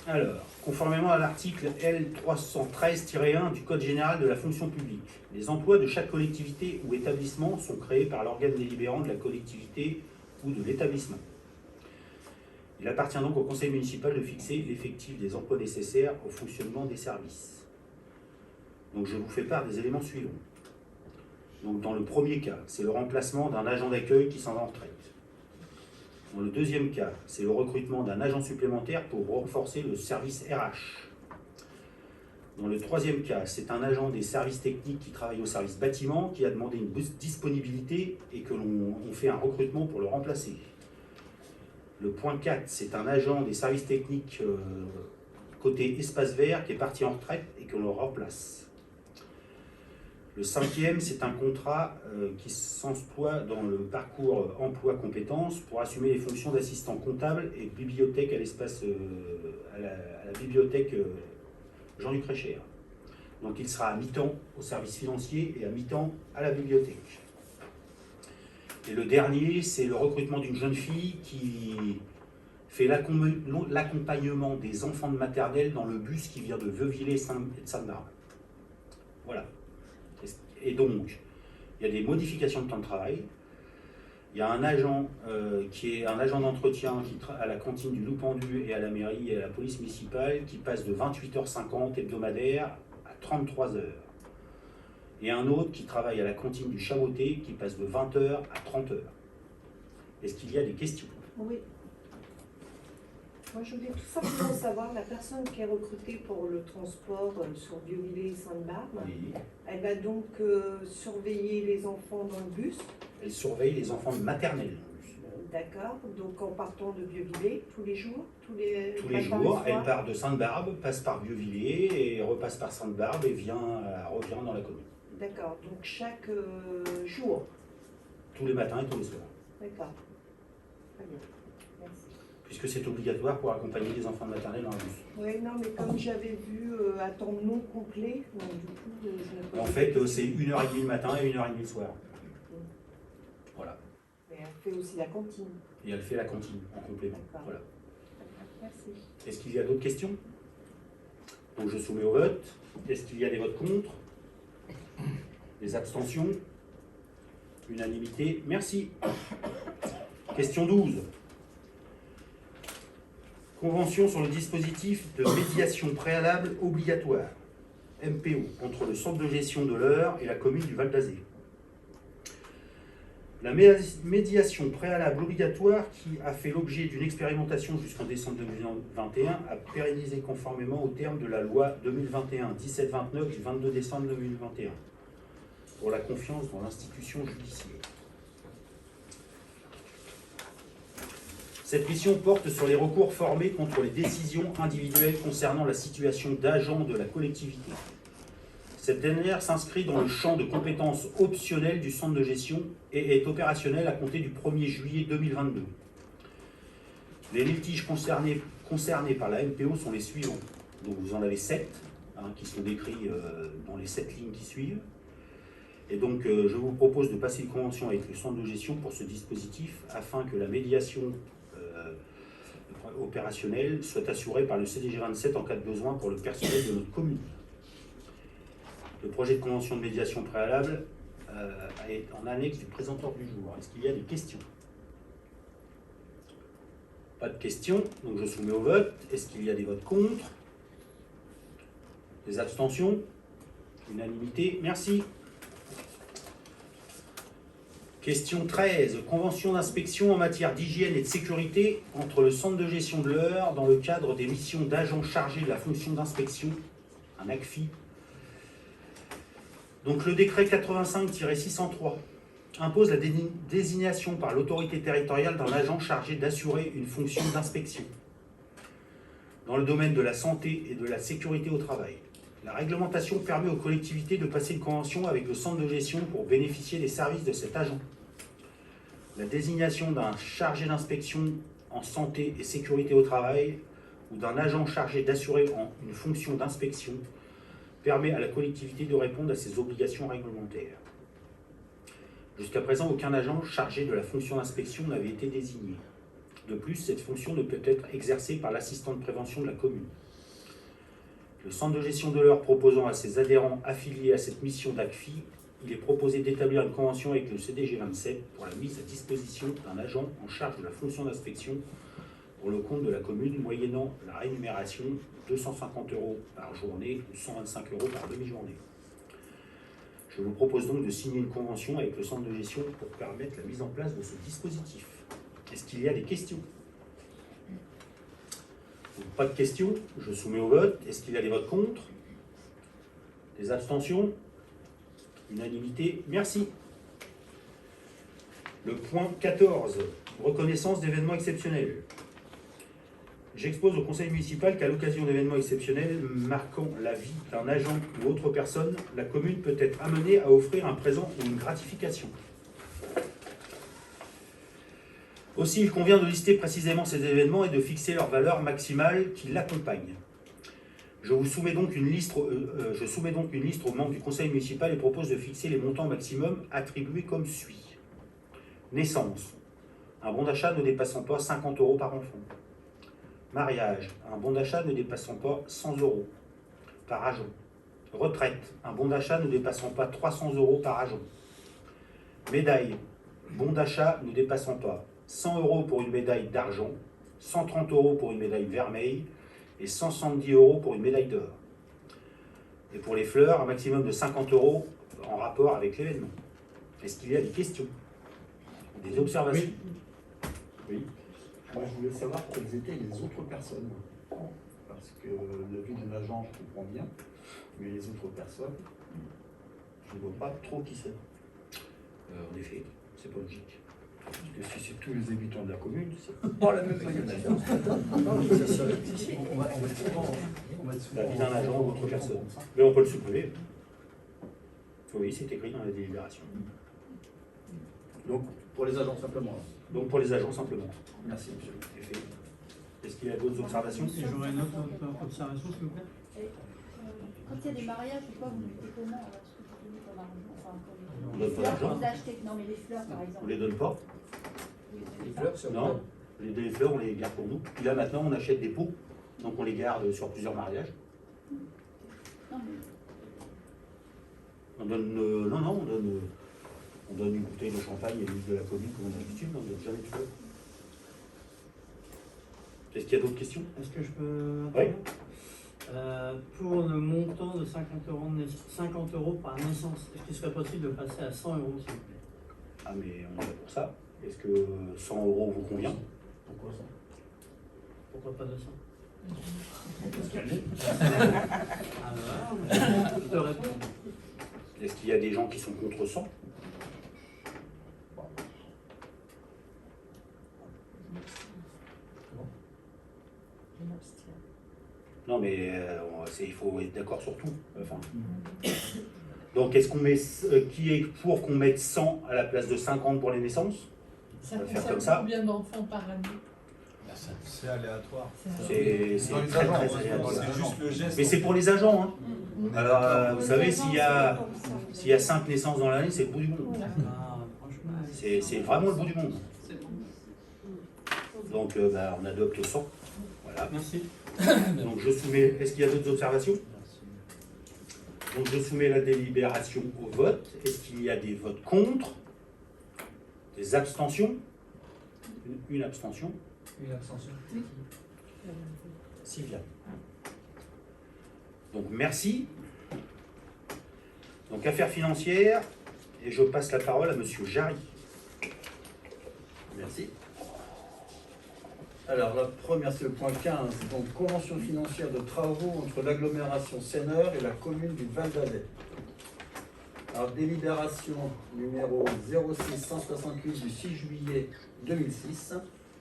Alors, conformément à l'article L313-1 du Code général de la fonction publique, les emplois de chaque collectivité ou établissement sont créés par l'organe délibérant de la collectivité ou de l'établissement. Il appartient donc au conseil municipal de fixer l'effectif des emplois nécessaires au fonctionnement des services. Donc je vous fais part des éléments suivants. Donc dans le premier cas, c'est le remplacement d'un agent d'accueil qui s'en va en retraite. Dans le deuxième cas, c'est le recrutement d'un agent supplémentaire pour renforcer le service RH. Dans le troisième cas, c'est un agent des services techniques qui travaille au service bâtiment qui a demandé une disponibilité et que l'on fait un recrutement pour le remplacer. Le point 4, c'est un agent des services techniques côté espace vert qui est parti en retraite et que l'on remplace. Le cinquième, c'est un contrat qui s'emploie dans le parcours emploi-compétences pour assumer les fonctions d'assistant comptable et bibliothèque à l'espace, à la bibliothèque Jean-Luc Réchère. Donc il sera à mi-temps au service financier et à mi-temps à la bibliothèque. Et le dernier, c'est le recrutement d'une jeune fille qui fait l'accompagnement des enfants de maternelle dans le bus qui vient de Veuvillers et de Sainte-Barbe. Voilà. Et donc, il y a des modifications de temps de travail. Il y a un agent qui est un agent d'entretien à la cantine du Loup-Pendu et à la mairie et à la police municipale qui passe de 28h50 hebdomadaire à 33h. Et un autre qui travaille à la cantine du Chaboté qui passe de 20h à 30h. Est-ce qu'il y a des questions? Oui. Moi, je voulais tout simplement savoir, la personne qui est recrutée pour le transport sur Vieux-Villers et Sainte-Barbe, Oui. Elle va donc surveiller les enfants dans le bus. Elle surveille les enfants de maternelle. D'accord. Donc en partant de Vieux-Villers tous les jours, tous les Tous les matins et jours, soirs. elle part de Sainte-Barbe, passe par Vieux-Villers et repasse par Sainte-Barbe et revient dans la commune. D'accord. Donc chaque jour. Tous les matins et tous les soirs. D'accord. Très bien. Merci. Puisque c'est obligatoire pour accompagner les enfants de maternelle dans le bus. Oui, non, mais comme j'avais vu à temps non complet, donc du coup, je me posais En fait, des c'est questions. 1h30 le matin et 1h30 le soir. Voilà. Mais elle fait aussi la cantine. Et elle fait la cantine en complément. D'accord. Voilà. Merci. Est-ce qu'il y a d'autres questions? Donc je soumets au vote. Est-ce qu'il y a des votes contre? Des abstentions? Unanimité? Merci. Question 12. Convention sur le dispositif de médiation préalable obligatoire, MPO, entre le centre de gestion de l'Eure et la commune du Val d'Azé. La médiation préalable obligatoire, qui a fait l'objet d'une expérimentation jusqu'en décembre 2021, a pérennisé conformément aux termes de la loi 2021-1729 du 22 décembre 2021 pour la confiance dans l'institution judiciaire. Cette mission porte sur les recours formés contre les décisions individuelles concernant la situation d'agents de la collectivité. Cette dernière s'inscrit dans le champ de compétences optionnelles du centre de gestion et est opérationnelle à compter du 1er juillet 2022. Les litiges concernés par la MPO sont les suivants. Donc vous en avez 7 qui sont décrits dans les 7 lignes qui suivent. Et donc je vous propose de passer une convention avec le centre de gestion pour ce dispositif afin que la médiation opérationnelle soit assurée par le CDG 27 en cas de besoin pour le personnel de notre commune. Le projet de convention de médiation préalable est en annexe du présent ordre du jour. Est-ce qu'il y a des questions? Pas de questions, donc je soumets au vote. Est-ce qu'il y a des votes contre? Des abstentions? Unanimité? Merci. Question 13. Convention d'inspection en matière d'hygiène et de sécurité entre le centre de gestion de l'Eure dans le cadre des missions d'agents chargés de la fonction d'inspection, un ACFI. Donc le décret 85-603 impose la désignation par l'autorité territoriale d'un agent chargé d'assurer une fonction d'inspection dans le domaine de la santé et de la sécurité au travail. La réglementation permet aux collectivités de passer une convention avec le centre de gestion pour bénéficier des services de cet agent. La désignation d'un chargé d'inspection en santé et sécurité au travail ou d'un agent chargé d'assurer une fonction d'inspection permet à la collectivité de répondre à ses obligations réglementaires. Jusqu'à présent, aucun agent chargé de la fonction d'inspection n'avait été désigné. De plus, cette fonction ne peut être exercée par l'assistant de prévention de la commune. Le centre de gestion de l'Eure proposant à ses adhérents affiliés à cette mission d'ACFI, il est proposé d'établir une convention avec le CDG 27 pour la mise à disposition d'un agent en charge de la fonction d'inspection pour le compte de la commune, moyennant la rémunération de 250 € par journée ou 125 € par demi-journée. Je vous propose donc de signer une convention avec le centre de gestion pour permettre la mise en place de ce dispositif. Est-ce qu'il y a des questions? Pas de questions, je soumets au vote. Est-ce qu'il y a des votes contre? Des abstentions? Unanimité, merci. Le point 14, reconnaissance d'événements exceptionnels. J'expose au conseil municipal qu'à l'occasion d'événements exceptionnels marquant la vie d'un agent ou autre personne, la commune peut être amenée à offrir un présent ou une gratification. Aussi, il convient de lister précisément ces événements et de fixer leur valeur maximale qui l'accompagne. Je soumets donc une liste aux membres du conseil municipal et propose de fixer les montants maximum attribués comme suit. Naissance, un bon d'achat ne dépassant pas 50 € par enfant. Mariage, un bon d'achat ne dépassant pas 100 € par agent. Retraite, un bon d'achat ne dépassant pas 300 € par agent. Médaille, bon d'achat ne dépassant pas 100 € pour une médaille d'argent, 130 € pour une médaille vermeille et 170 € pour une médaille d'or. Et pour les fleurs, un maximum de 50 € en rapport avec l'événement. Est-ce qu'il y a des questions? Des observations? Oui. Moi, je voulais savoir quelles étaient les autres personnes. Parce que la vie d'un agent, je comprends bien, mais les autres personnes. ne vois pas trop qui c'est. En effet, c'est pas logique. Parce que si c'est tous les habitants de la commune, c'est pas la même organisation. On va être souvent. La vie d'un agent ou autre personne. Mais on peut le supprimer. Oui, c'est écrit dans la délibération. Donc, pour les agents simplement. Donc pour les agents simplement. Merci, monsieur. En effet. Est-ce qu'il y a d'autres observations? J'aurais une autre observation, s'il vous plaît. Quand il y a des mariages ou quoi, vous mettez comment alors, ce que vous donnez comme argent, enfin, On comme donne les pas fleurs d'argent. que vous achetez. Non, mais les fleurs, par On exemple. les donne pas? Les fleurs, c'est Non. Les fleurs, on les garde pour nous. Puis là, maintenant, on achète des pots. Donc on les garde sur plusieurs mariages. Non, mais On donne, on donne une bouteille de champagne et l'huile de la commune comme on a l'habitude, on ne donne jamais de fleurs. Est-ce qu'il y a d'autres questions? Est-ce que je peux... Oui. Pour le montant de 50 € par naissance, est-ce qu'il serait possible de passer à 100 €, s'il vous plaît? Ah mais on est là pour ça. Est-ce que 100 € vous convient? Pourquoi ça? Pourquoi pas 200? Ah Je te réponds. Est-ce qu'il y a des gens qui sont contre 100? Non mais il faut être d'accord sur tout. Enfin. Donc est-ce qu'on met qui est pour qu'on mette 100 à la place de 50 pour les naissances? Ça On va faire concerne comme ça. combien d'enfants par année? C'est aléatoire. C'est Dans les très agents, très aléatoire. c'est juste le geste. Mais c'est pour les agents. Hein. Alors, Vous savez, s'il y a 5 naissances dans l'année, c'est le bout du monde. Ah, franchement... C'est vraiment le bout du monde. Donc on adopte 100. Voilà. Merci. Donc je soumets. Est-ce qu'il y a d'autres observations? Donc je soumets la délibération au vote. Est-ce qu'il y a des votes contre? Des abstentions? Une abstention. Une abstention. Sylvia. Donc merci. Donc affaires financières. Et je passe la parole à Monsieur Jarry. Merci. Alors, la première, c'est le point 15, donc convention financière de travaux entre l'agglomération Seineur et la commune du Val d'Azay. Alors, délibération numéro 06168 du 6 juillet 2006,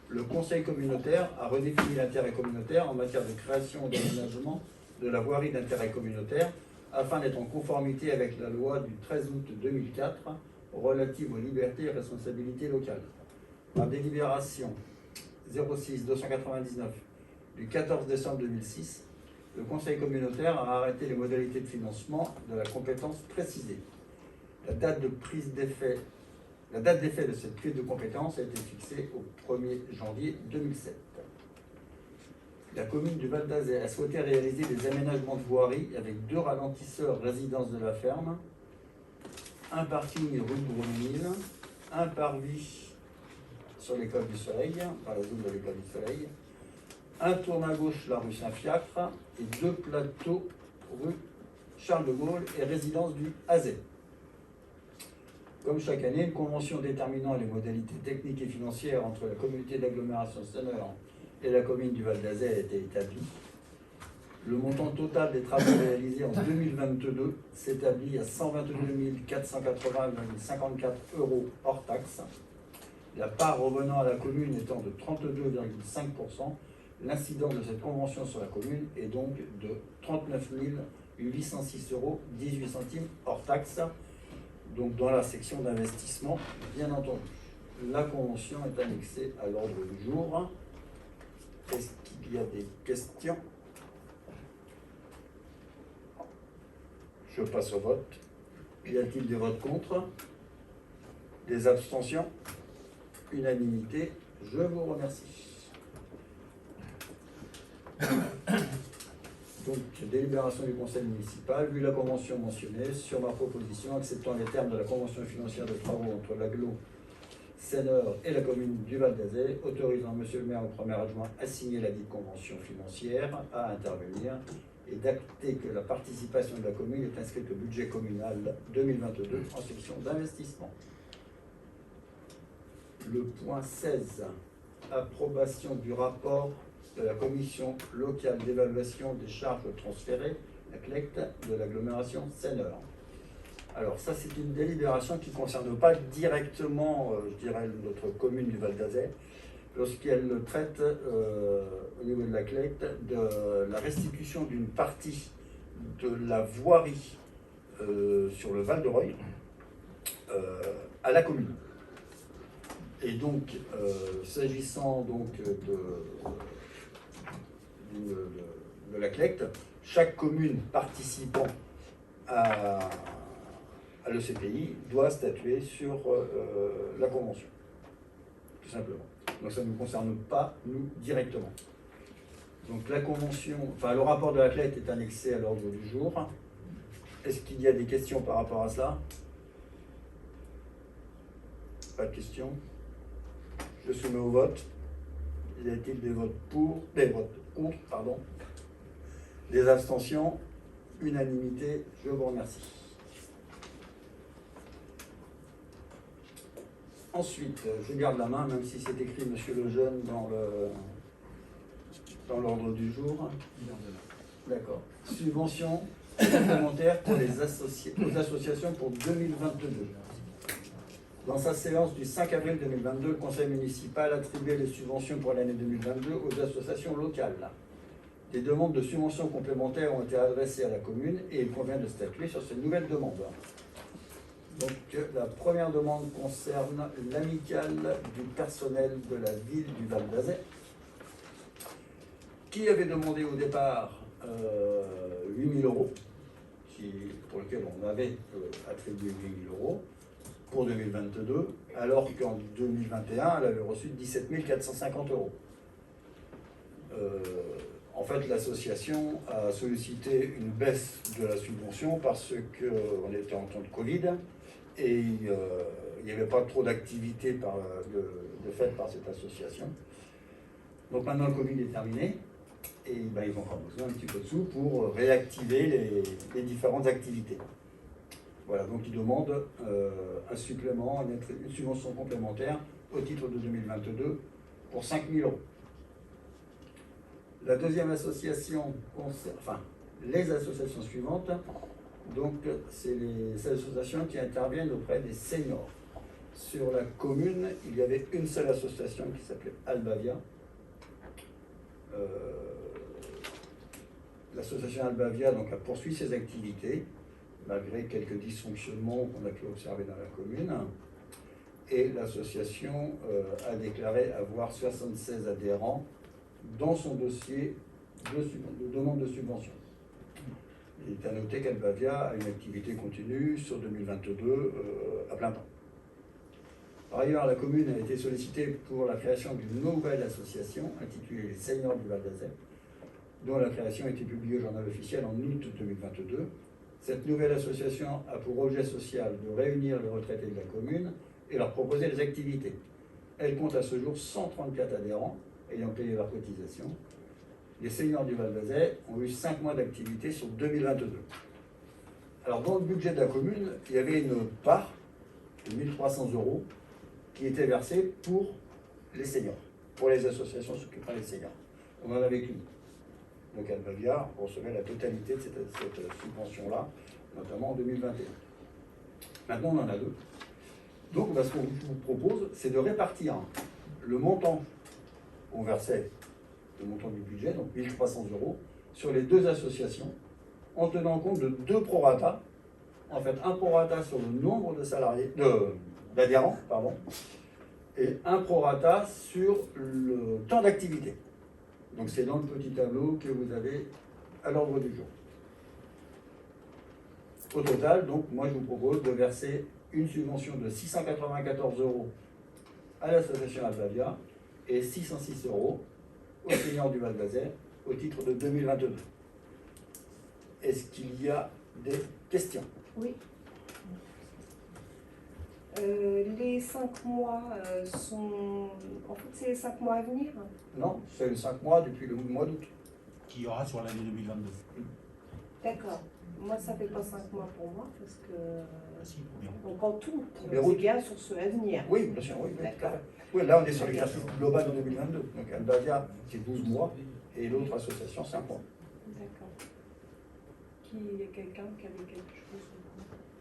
le conseil communautaire a redéfini l'intérêt communautaire en matière de création et d'aménagement de la voirie d'intérêt communautaire afin d'être en conformité avec la loi du 13 août 2004 relative aux libertés et responsabilités locales. En délibération 06-299 du 14 décembre 2006, le Conseil communautaire a arrêté les modalités de financement de la compétence précisée. La date d'effet de cette prise de compétence a été fixée au 1er janvier 2007. La commune du Val d'Azay a souhaité réaliser des aménagements de voirie avec 2 ralentisseurs résidence de la ferme, un parking rue Bournemille, un parvis sur l'école du Soleil, par la zone de l'école du Soleil, un tourne à gauche la rue Saint-Fiacre et 2 plateaux rue Charles de Gaulle et résidence du Azay. Comme chaque année, une convention déterminant les modalités techniques et financières entre la communauté d'agglomération Seineur et la commune du Val d'Azay a été établie. Le montant total des travaux réalisés en 2022 s'établit à 122 480,54 € hors taxe. La part revenant à la commune étant de 32,5%, l'incidence de cette convention sur la commune est donc de 39 806,18 € hors taxe, donc dans la section d'investissement, bien entendu. La convention est annexée à l'ordre du jour. Est-ce qu'il y a des questions? Je passe au vote. Y a-t-il des votes contre? Des abstentions? Unanimité, je vous remercie. Donc, délibération du conseil municipal, vu la convention mentionnée, sur ma proposition, acceptant les termes de la convention financière de travaux entre l'agglo Seineur et la commune du Val d'Azay, autorisant monsieur le maire au premier adjoint à signer la dite convention financière, à intervenir, et d'acter que la participation de la commune est inscrite au budget communal 2022 en section d'investissement. Le point 16, approbation du rapport de la commission locale d'évaluation des charges transférées, la CLECT, de l'agglomération Seineur. Alors ça, c'est une délibération qui ne concerne pas directement, je dirais, notre commune du Val d'Azay, lorsqu'elle traite au niveau de la CLECT de la restitution d'une partie de la voirie sur le Val de Reuil à la commune. Et donc, s'agissant donc de la CLECT, chaque commune participant à l'ECPI doit statuer sur la convention, tout simplement. Donc ça ne nous concerne pas, nous, directement. Donc la convention, enfin le rapport de la CLECT est annexé à l'ordre du jour. Est-ce qu'il y a des questions par rapport à cela? Pas de questions. Je soumets au vote. Y a-t-il des votes pour, des votes contre, pardon, des abstentions? Unanimité, je vous remercie. Ensuite, je garde la main, même si c'est écrit Monsieur Lejeune dans l'ordre du jour. D'accord. Subvention complémentaire pour aux associations pour 2022. Dans sa séance du 5 avril 2022, le Conseil municipal attribuait les subventions pour l'année 2022 aux associations locales. Des demandes de subventions complémentaires ont été adressées à la commune et il convient de statuer sur ces nouvelles demandes. Donc la première demande concerne l'amicale du personnel de la ville du Val d'Azay, qui avait demandé au départ 8 000 €, pour lequel on avait attribué 8 000 € pour 2022, alors qu'en 2021, elle avait reçu 17 450 €. En fait, l'association a sollicité une baisse de la subvention parce qu'on était en temps de Covid et il n'y avait pas trop d'activité de fait par cette association. Donc maintenant, le Covid est terminé et ils ont encore besoin un petit peu de sous pour réactiver les différentes activités. Voilà, donc ils demandent un supplément, une subvention complémentaire au titre de 2022 pour 5 000 €. La deuxième association, enfin les associations suivantes, donc c'est les associations qui interviennent auprès des seniors. Sur la commune, il y avait une seule association qui s'appelait Albavia. L'association Albavia donc, a poursuivi ses activités, malgré quelques dysfonctionnements qu'on a pu observer dans la commune. Et l'association a déclaré avoir 76 adhérents dans son dossier de demande de subvention. Il est à noter qu'Albavia a une activité continue sur 2022 à plein temps. Par ailleurs, la commune a été sollicitée pour la création d'une nouvelle association intitulée les Seniors du Val d'Azay, dont la création a été publiée au journal officiel en août 2022. Cette nouvelle association a pour objet social de réunir les retraités de la commune et leur proposer des activités. Elle compte à ce jour 134 adhérents ayant payé leur cotisation. Les seniors du Val d'Azay ont eu 5 mois d'activité sur 2022. Alors dans le budget de la commune, il y avait une part de 1 300 € qui était versée pour les seniors, pour les associations s'occupant des seniors. On en avait qu'une. Donc Albavia recevait la totalité de cette subvention-là, notamment en 2021. Maintenant, on en a deux. Donc, ce qu'on vous propose, c'est de répartir le montant qu'on versait, le montant du budget, donc 1 300 €, sur les deux associations, en tenant compte de deux prorata. En fait, un prorata sur le nombre de salariés, d'adhérents, pardon, et un prorata sur le temps d'activité. Donc c'est dans le petit tableau que vous avez à l'ordre du jour. Au total, donc, moi je vous propose de verser une subvention de 694 € à l'association Albavia et 606 € aux seniors du Val d'Azay au titre de 2022. Est-ce qu'il y a des questions? Oui. Les 5 mois sont... En fait, c'est les 5 mois à venir? Non, c'est les 5 mois depuis le mois d'août. Qui y aura sur l'année 2022. D'accord. Moi, ça ne fait pas 5 mois pour moi, parce que... Ah, si, bien. Donc en tout, Mais c'est bien sur ce à venir. Oui, bien sûr, oui, tout à D'accord. fait. Oui, là on est sur l'exercice global de 2022. Donc Albavia, c'est 12 mois, et l'autre association, 5 mois. D'accord. Il y a quelqu'un qui avait quelque chose?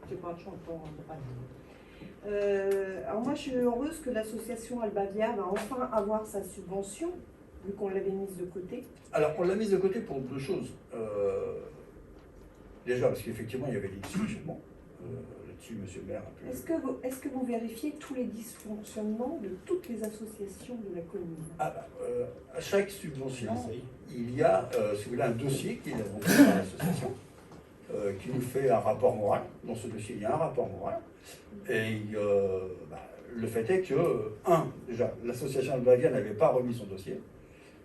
C'est pas un chanton, bref. Alors moi, je suis heureuse que l'association Albavia va enfin avoir sa subvention, vu qu'on l'avait mise de côté. Alors, on l'a mise de côté pour deux choses. Déjà, parce qu'effectivement, il y avait des dysfonctionnements. Là-dessus, monsieur le maire a pu... Est-ce que vous vérifiez tous les dysfonctionnements de toutes les associations de la commune? À chaque subvention, il y a, si vous voulez, un dossier qui est monté par l'association, qui nous fait un rapport moral. Dans ce dossier, il y a un rapport moral. Et le fait est que, déjà, l'association Albavia n'avait pas remis son dossier.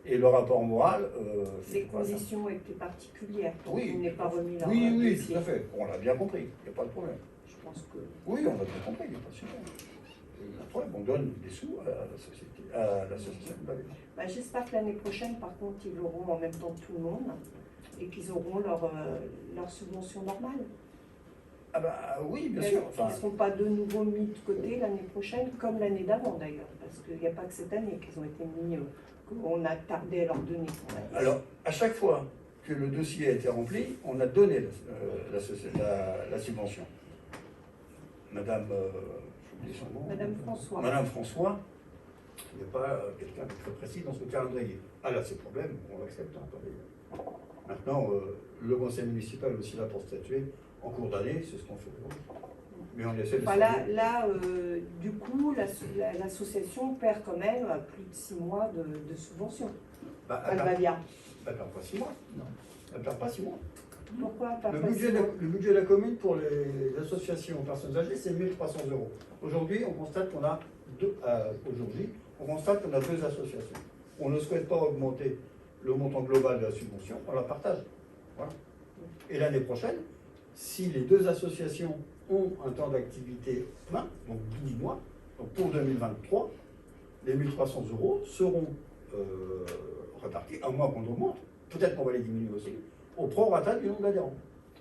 Et le rapport moral... les conditions étaient particulières, donc oui, il n'est pas remis là. Oui, tout à fait. On l'a bien compris, il n'y a pas de problème. Je pense que... Oui, on l'a bien compris, il n'y a pas de sujet. Il y a un problème, on donne des sous à la société, à l'association Albavia. J'espère que l'année prochaine, par contre, ils l'auront en même temps que tout le monde et qu'ils auront leur subvention normale. Oui, bien sûr. Ils ne seront pas de nouveau mis de côté l'année prochaine, comme l'année d'avant d'ailleurs, parce qu'il n'y a pas que cette année qu'ils ont été mis, qu'on a tardé à leur donner. Alors, à chaque fois que le dossier a été rempli, on a donné la subvention. Madame, j'oublie son nom. Madame François. Madame François, il n'y a pas quelqu'un de très précis dans ce calendrier. Là, c'est le problème, on l'accepte. Maintenant, le conseil municipal est aussi là pour statuer en cours d'année, c'est ce qu'on fait aujourd'hui. Mais on essaie de du coup, l'association perd quand même plus de 6 mois de subvention. Albavia. Elle ne perd pas 6 mois. Non. Elle ne perd pas 6 mois. Pourquoi le budget de la commune pour les associations aux personnes âgées, c'est 1 300 €. Aujourd'hui, on constate qu'on a deux associations. On ne souhaite pas augmenter le montant global de la subvention, on la partage. Voilà. Et l'année prochaine, si les deux associations ont un temps d'activité plein, donc 12 mois, donc pour 2023, les 1 300 € seront repartis, à moins qu'on augmente, peut-être qu'on va les diminuer aussi, au prorata du nombre d'adhérents.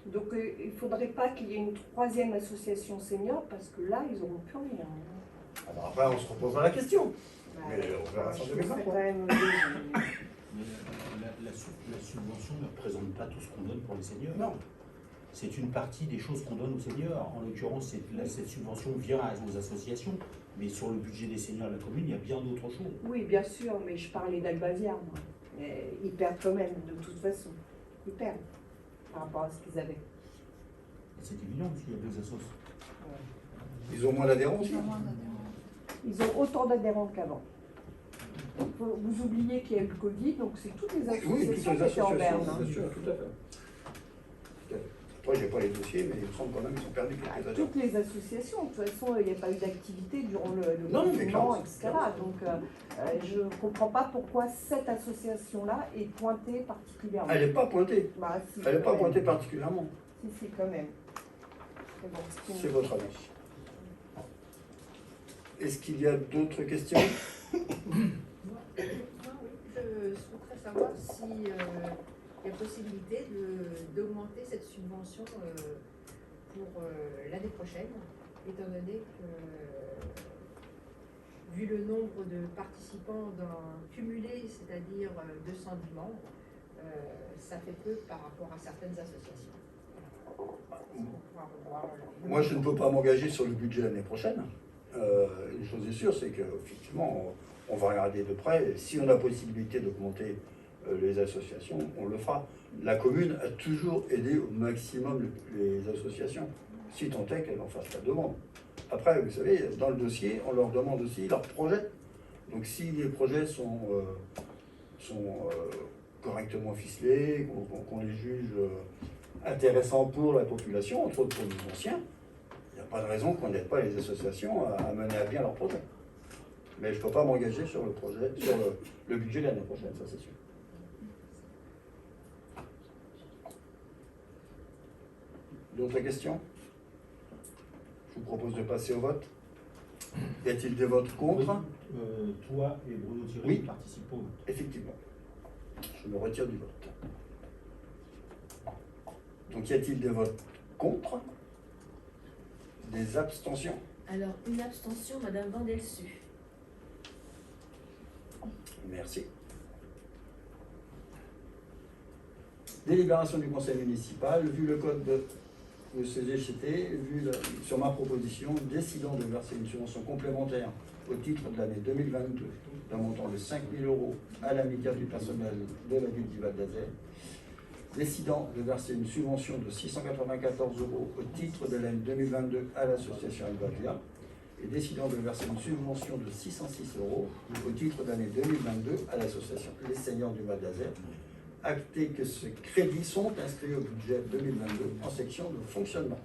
Donc il ne faudrait pas qu'il y ait une troisième association senior, parce que là, ils n'auront plus rien. Après, on se reposera la question. Mais on verra ça en 2023. Mais la subvention ne représente pas tout ce qu'on donne pour les seniors. Non. C'est une partie des choses qu'on donne aux seniors. En l'occurrence, cette subvention vient aux associations, mais sur le budget des seniors de la commune, il y a bien d'autres choses. Oui, bien sûr, mais je parlais d'Albavia, moi. Mais ils perdent quand même, de toute façon. Ils perdent par rapport à ce qu'ils avaient. C'est évident, parce qu'il y a deux assos. Ils ont moins d'adhérents aussi. Ils ont autant d'adhérents qu'avant. Vous oubliez qu'il y a eu le Covid, donc c'est toutes les associations qui étaient en berne. Bien sûr, tout à fait. Après, je n'ai pas les dossiers, mais il me semble quand même qu'ils ont perdu quelques adhérents. Toutes les associations, de toute façon, il n'y a pas eu d'activité durant le Non, confinement, etc. Donc, je ne comprends pas pourquoi cette association-là est pointée particulièrement. Elle n'est pas pointée. Si, Elle n'est pas même. pointée particulièrement. Si, quand même. Bon, c'est votre avis. Est-ce qu'il y a d'autres questions? Moi, oui, je souhaiterais savoir si il y a possibilité d'augmenter cette subvention pour l'année prochaine, étant donné que, vu le nombre de participants cumulés, c'est-à-dire 210 membres, ça fait peu par rapport à certaines associations. Moi, je ne peux pas m'engager sur le budget l'année prochaine. Une chose est sûre, c'est qu'effectivement, on va regarder de près. Si on a possibilité d'augmenter les associations, on le fera. La commune a toujours aidé au maximum les associations, si tant est qu'elles en fassent la demande. Après, vous savez, dans le dossier, on leur demande aussi leurs projets. Donc si les projets sont correctement ficelés, qu'on les juge intéressants pour la population, entre autres pour les anciens, il n'y a pas de raison qu'on n'aide pas les associations à mener à bien leurs projets. Mais je ne peux pas m'engager sur le projet, sur le budget de l'année prochaine, ça c'est sûr. D'autres questions? Je vous propose de passer au vote. Y a-t-il des votes contre? Oui, toi et Bruno Thierry Oui. participent au vote. Effectivement. Je me retire du vote. Donc y a-t-il des votes contre? Des abstentions? Alors, une abstention, Madame Vandelsu. Merci. Délibération du conseil municipal, vu le code de le CGCT, sur ma proposition, décidant de verser une subvention complémentaire au titre de l'année 2022 d'un montant de 5 000 € à l'amicale du personnel de la ville du Val d'Azay, décidant de verser une subvention de 694 € au titre de l'année 2022 à l'association Albavia, et décidant de verser une subvention de 606 € au titre de l'année 2022 à l'association Les Seigneurs du Val d'Azay, acté que ces crédits sont inscrits au budget 2022 en section de fonctionnement.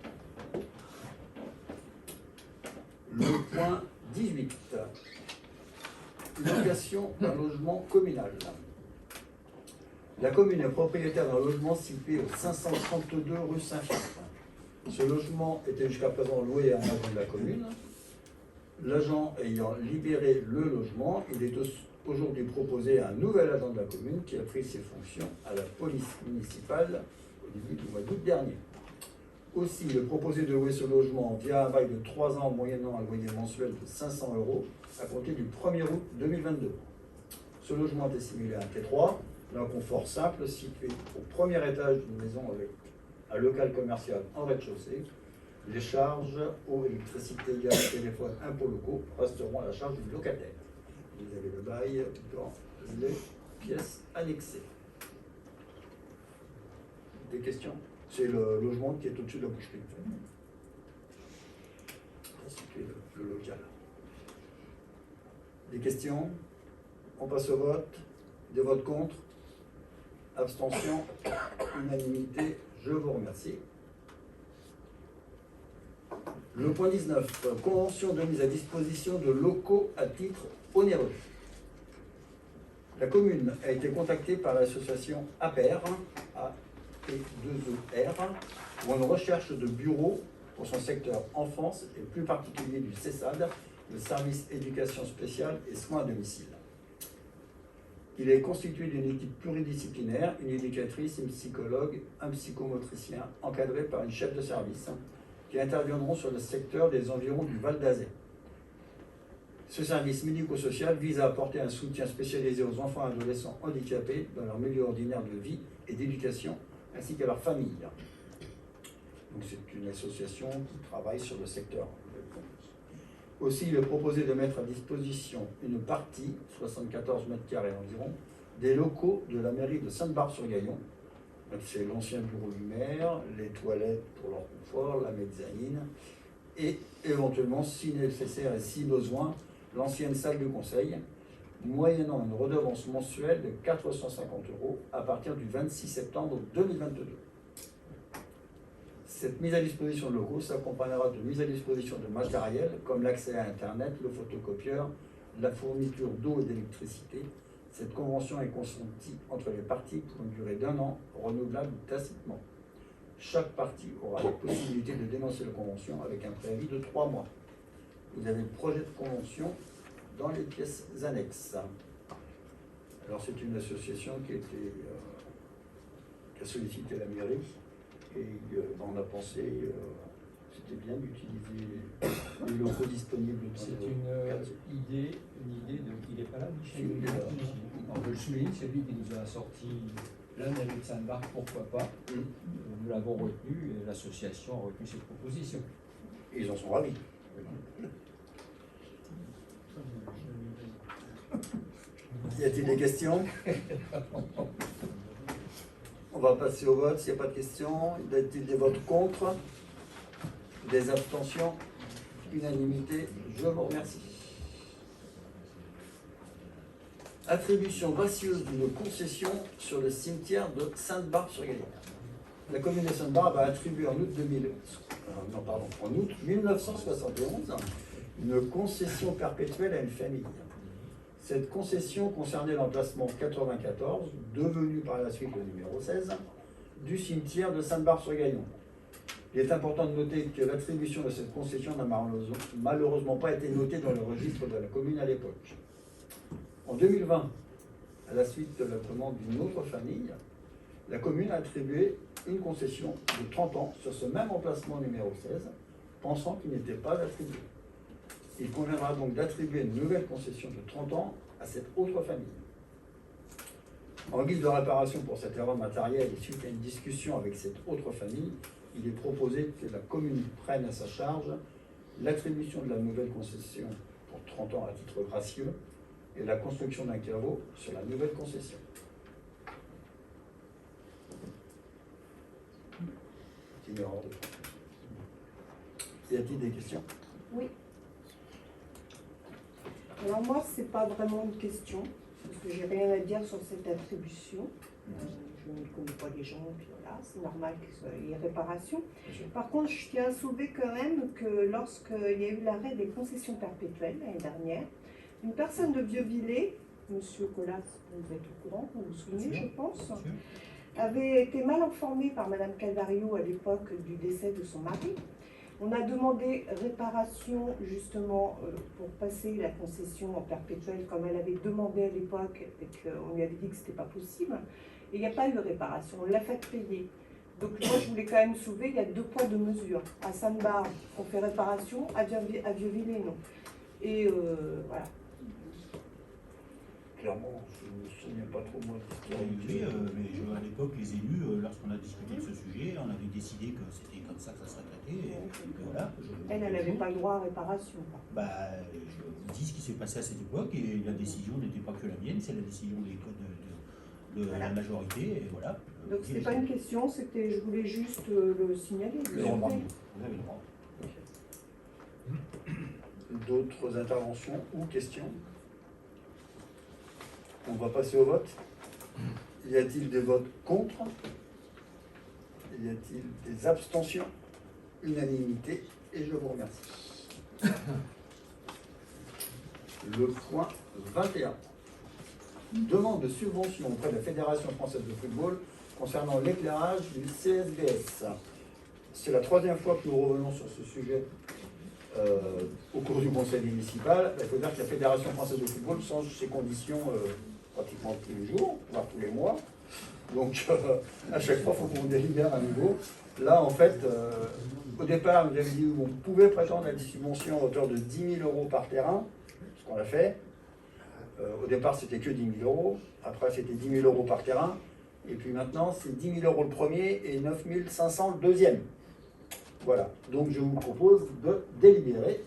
Le point 18. Location d'un logement communal. La commune est propriétaire d'un logement situé au 532 rue Saint-Philippe. Ce logement était jusqu'à présent loué à un agent de la commune. L'agent ayant libéré le logement, il est aujourd'hui proposé à un nouvel agent de la commune qui a pris ses fonctions à la police municipale au début du mois d'août dernier. Aussi, il est proposé de louer ce logement via un bail de 3 ans moyennant un loyer mensuel de 500 € à compter du 1er août 2022. Ce logement est simulé à un T3, d'un confort simple situé au premier étage d'une maison avec un local commercial en rez-de-chaussée. Les charges, eau, électricité, gaz, téléphone, impôts locaux resteront à la charge du locataire. Vous avez le bail dans les pièces annexées. Des questions? C'est le logement qui est au-dessus de la boucherie. C'est le local. Des questions? On passe au vote. Des votes contre? Abstention? Unanimité? Je vous remercie. Le point 19. Convention de mise à disposition de locaux à titre onéreux. La commune a été contactée par l'association APER, A-P-2-E-R, pour une recherche de bureaux pour son secteur enfance et plus particulier du CESAD, le service éducation spéciale et soins à domicile. Il est constitué d'une équipe pluridisciplinaire, une éducatrice, une psychologue, un psychomotricien, encadré par une chef de service, qui interviendront sur le secteur des environs du Val d'Azay. Ce service médico-social vise à apporter un soutien spécialisé aux enfants et adolescents handicapés dans leur milieu ordinaire de vie et d'éducation, ainsi qu'à leur famille. Donc c'est une association qui travaille sur le secteur. Aussi, il est proposé de mettre à disposition une partie, 74 mètres carrés environ, des locaux de la mairie de Sainte-Barbe-sur-Gaillon. C'est l'ancien bureau du maire, les toilettes pour leur confort, la mezzanine, et éventuellement, si nécessaire et si besoin, l'ancienne salle de conseil, moyennant une redevance mensuelle de 450 € à partir du 26 septembre 2022. Cette mise à disposition de locaux s'accompagnera de mise à disposition de matériel comme l'accès à Internet, le photocopieur, la fourniture d'eau et d'électricité. Cette convention est consentie entre les parties pour une durée d'1 an, renouvelable tacitement. Chaque partie aura la possibilité de dénoncer la convention avec un préavis de 3 mois. Vous avez le projet de convention dans les pièces annexes. Alors c'est une association qui a sollicité la mairie et on a pensé c'était bien d'utiliser les locaux disponibles. C'est une idée il n'est pas là, Michel. On le souligne, c'est lui qui nous a sorti la mairie de Sainte-Barbe, pourquoi pas. Nous l'avons retenu et l'association a retenu cette proposition. Et ils en sont ravis. Y a-t-il des questions? On va passer au vote s'il n'y a pas de questions. Y a-t-il des votes contre? Des abstentions? Unanimité? Je vous remercie. Attribution gracieuse d'une concession sur le cimetière de Sainte-Barbe-sur-Gaillon. La commune de Sainte-Barbe a attribué en août 1971 une concession perpétuelle à une famille. Cette concession concernait l'emplacement 94, devenu par la suite le numéro 16, du cimetière de Sainte-Barbe-sur-Gaillon. Il est important de noter que l'attribution de cette concession n'a malheureusement pas été notée dans le registre de la commune à l'époque. En 2020, à la suite de la demande d'une autre famille, la commune a attribué une concession de 30 ans sur ce même emplacement numéro 16, pensant qu'il n'était pas attribué. Il conviendra donc d'attribuer une nouvelle concession de 30 ans à cette autre famille. En guise de réparation pour cette erreur matérielle et suite à une discussion avec cette autre famille, il est proposé que la commune prenne à sa charge l'attribution de la nouvelle concession pour 30 ans à titre gracieux et la construction d'un caveau sur la nouvelle concession. Y a-t-il des questions? Oui. Alors moi, c'est pas vraiment une question, parce que j'ai rien à dire sur cette attribution. Je ne connais pas les gens, puis voilà, c'est normal qu'il y ait réparation. Par contre, je tiens à soulever quand même que lorsqu'il y a eu l'arrêt des concessions perpétuelles l'année dernière, une personne de Vieux-Villers, Monsieur Collas, vous êtes au courant, vous vous souvenez, je pense, avait été mal informée par Madame Calvario à l'époque du décès de son mari. On a demandé réparation justement pour passer la concession en perpétuel comme elle avait demandé à l'époque et qu'on lui avait dit que ce n'était pas possible. Et il n'y a pas eu de réparation, on l'a fait payer. Donc moi je voulais quand même soulever, il y a 2 poids 2 mesures. À Sainte-Barbe, on fait réparation, à Vieux-Villers, non. Et voilà. Clairement, je ne me souviens pas trop moi de ce qui a Oui, été. mais à l'époque, les élus, lorsqu'on a discuté de ce sujet, on avait décidé que c'était comme ça que ça serait traité. Et que voilà, Elle n'avait pas le droit à réparation. Bah, je vous dis ce qui s'est passé à cette époque et la décision n'était pas que la mienne, c'est la décision de Voilà. la majorité et voilà. Donc c'était pas une question, c'était, je voulais juste le signaler. Vous avez le droit. Vous avez le droit. D'autres interventions ou questions? On va passer au vote. Y a-t-il des votes contre? Y a-t-il des abstentions? Unanimité, et je vous remercie. Le point 21. Demande de subvention auprès de la Fédération française de football concernant l'éclairage du CSBS. C'est la 3e fois que nous revenons sur ce sujet au cours du conseil municipal. Il faut dire que la Fédération française de football change ses conditions pratiquement tous les jours, voire tous les mois. Donc à chaque fois, il faut qu'on délibère à nouveau. Là, en fait, au départ, nous avions dit qu'on pouvait prétendre à des subventions à hauteur de 10 000 € par terrain, ce qu'on a fait. Au départ, c'était que 10 000 €. Après, c'était 10 000 € par terrain. Et puis maintenant, c'est 10 000 € le premier et 9 500 le deuxième. Voilà. Donc, je vous propose de délibérer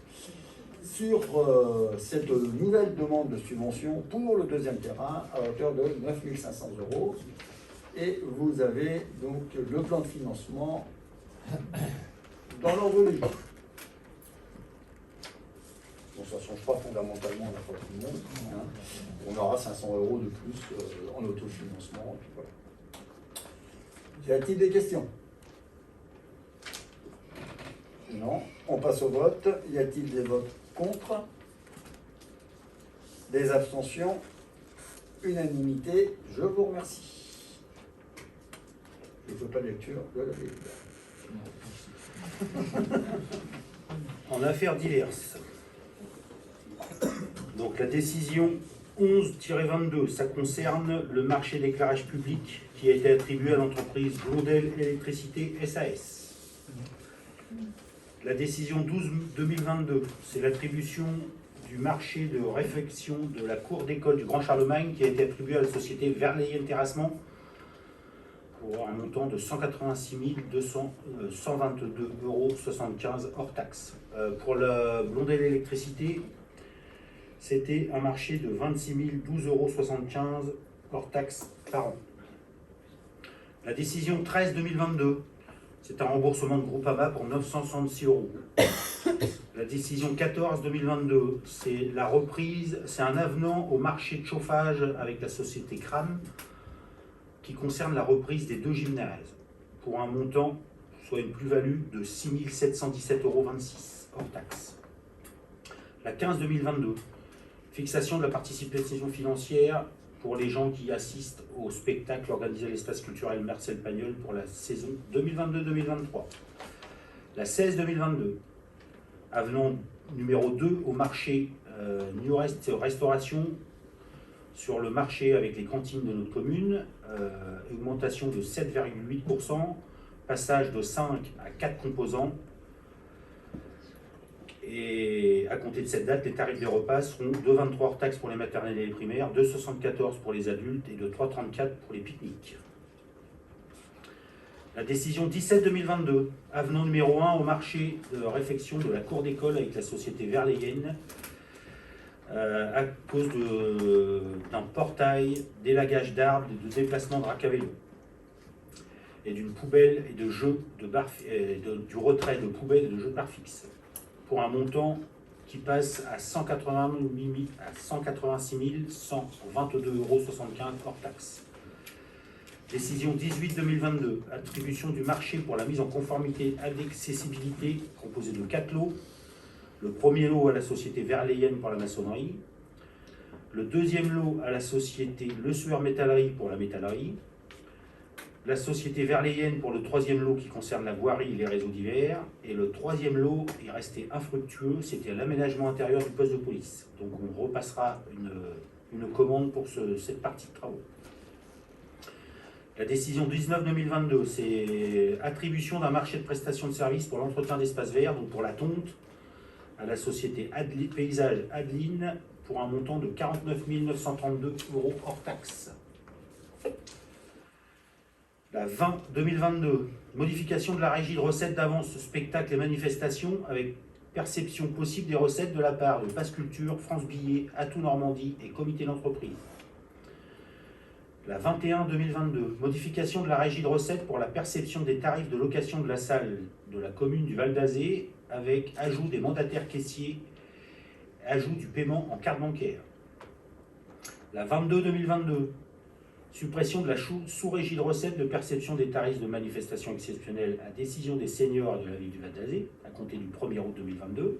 sur cette nouvelle demande de subvention pour le deuxième terrain à hauteur de 9 500 €. Et vous avez donc le plan de financement dans l'ordre du jour. Bon, ça ne change pas fondamentalement la fois tout le monde. Hein. On aura 500 € de plus en autofinancement. Et puis voilà. Y a-t-il des questions? Non. On passe au vote. Y a-t-il des votes contre? Des abstentions? Unanimité. Je vous remercie. Je ne fais pas de lecture de la délibération. En affaires diverses. Donc la décision 11-22, ça concerne le marché d'éclairage public qui a été attribué à l'entreprise Blondel Électricité SAS. La décision 12-2022, c'est l'attribution du marché de réfection de la cour d'école du Grand Charlemagne qui a été attribué à la société Verlayen Terrassement pour un montant de 186 122,75 € hors taxe. Pour la Blondel Électricité, c'était un marché de 26 012,75 € hors taxe par an. La décision 13-2022, c'est un remboursement de Groupama pour 966 €. La décision 14-2022, c'est la reprise, c'est un avenant au marché de chauffage avec la société Kram qui concerne la reprise des 2 gymnases pour un montant, soit une plus-value de 6 717,26 € hors taxe. La 15-2022, fixation de la participation financière pour les gens qui assistent au spectacle organisé à l'espace culturel Marcel Pagnol pour la saison 2022-2023. La 16-2022, avenant numéro 2 au marché New Rest Restauration sur le marché avec les cantines de notre commune, augmentation de 7,8%, passage de 5 à 4 composants. Et à compter de cette date, les tarifs des repas seront de 2,23 hors taxes pour les maternelles et les primaires, 2,74 pour les adultes et de 3,34 pour les pique-niques. La décision 17-2022, avenant numéro 1 au marché de réfection de la cour d'école avec la société Verlaine à cause d'un portail, d'élagage d'arbres et de déplacement de rack à vélo. Et d'une poubelle et de jeux de barres, du retrait de poubelles et de jeux de barres fixes. Pour un montant qui passe à 186 122,75 € hors taxe. Décision 18-2022, attribution du marché pour la mise en conformité à l'accessibilité, composé de 4 lots. Le premier lot à la société Verlaine pour la maçonnerie. Le deuxième lot à la société Le Sueur Métallerie pour la métallerie. La société Verlaine pour le troisième lot qui concerne la voirie et les réseaux divers. Et le troisième lot est resté infructueux, c'était l'aménagement intérieur du poste de police. Donc on repassera une commande pour cette partie de travaux. La décision 19-2022, c'est attribution d'un marché de prestation de services pour l'entretien d'espaces verts, donc pour la tonte, à la société Paysage Adeline pour un montant de 49 932 € hors taxe. La 20-2022, modification de la régie de recettes d'avance spectacle et manifestations avec perception possible des recettes de la part de Passe Culture, France Billets, Atout Normandie et Comité d'entreprise. La 21-2022, modification de la régie de recettes pour la perception des tarifs de location de la salle de la commune du Val d'Azé avec ajout des mandataires caissiers, ajout du paiement en carte bancaire. La 22-2022, suppression de la sous-régie de recettes de perception des tarifs de manifestations exceptionnelles à décision des seniors de la ville du Val d'Azé à compter du 1er août 2022.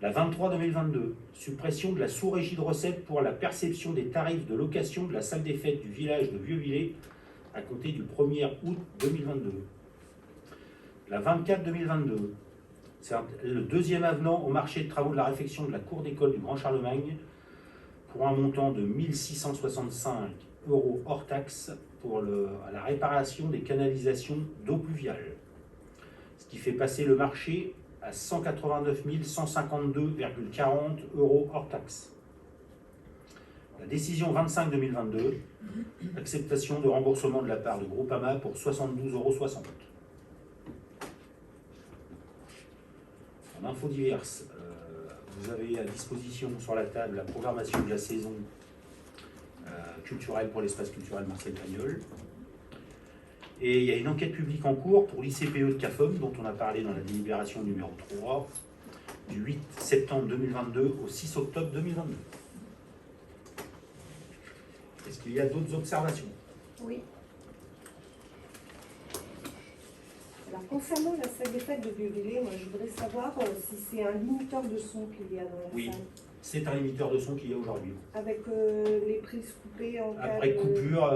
La 23-2022, suppression de la sous-régie de recettes pour la perception des tarifs de location de la salle des fêtes du village de Vieux-Villers à compter du 1er août 2022. La 24-2022, c'est le deuxième avenant au marché de travaux de la réfection de la cour d'école du Grand Charlemagne pour un montant de 1 665 € hors taxe pour la réparation des canalisations d'eau pluviale. Ce qui fait passer le marché à 189 152,40 € hors taxe. La décision 25-2022, acceptation de remboursement de la part de Groupama pour 72,60 €. En infos diverses, vous avez à disposition sur la table la programmation de la saison culturelle pour l'espace culturel Marcel Pagnol. Et il y a une enquête publique en cours pour l'ICPE de CAFOM, dont on a parlé dans la délibération numéro 3, du 8 septembre 2022 au 6 octobre 2022. Est-ce qu'il y a d'autres observations? Oui. Alors, concernant la salle des fêtes de Vieux-Villers, moi je voudrais savoir si c'est un limiteur de son qu'il y a dans la Oui. salle. C'est un limiteur de son qu'il y a aujourd'hui. Avec les prises coupées en cas Après de... coupure,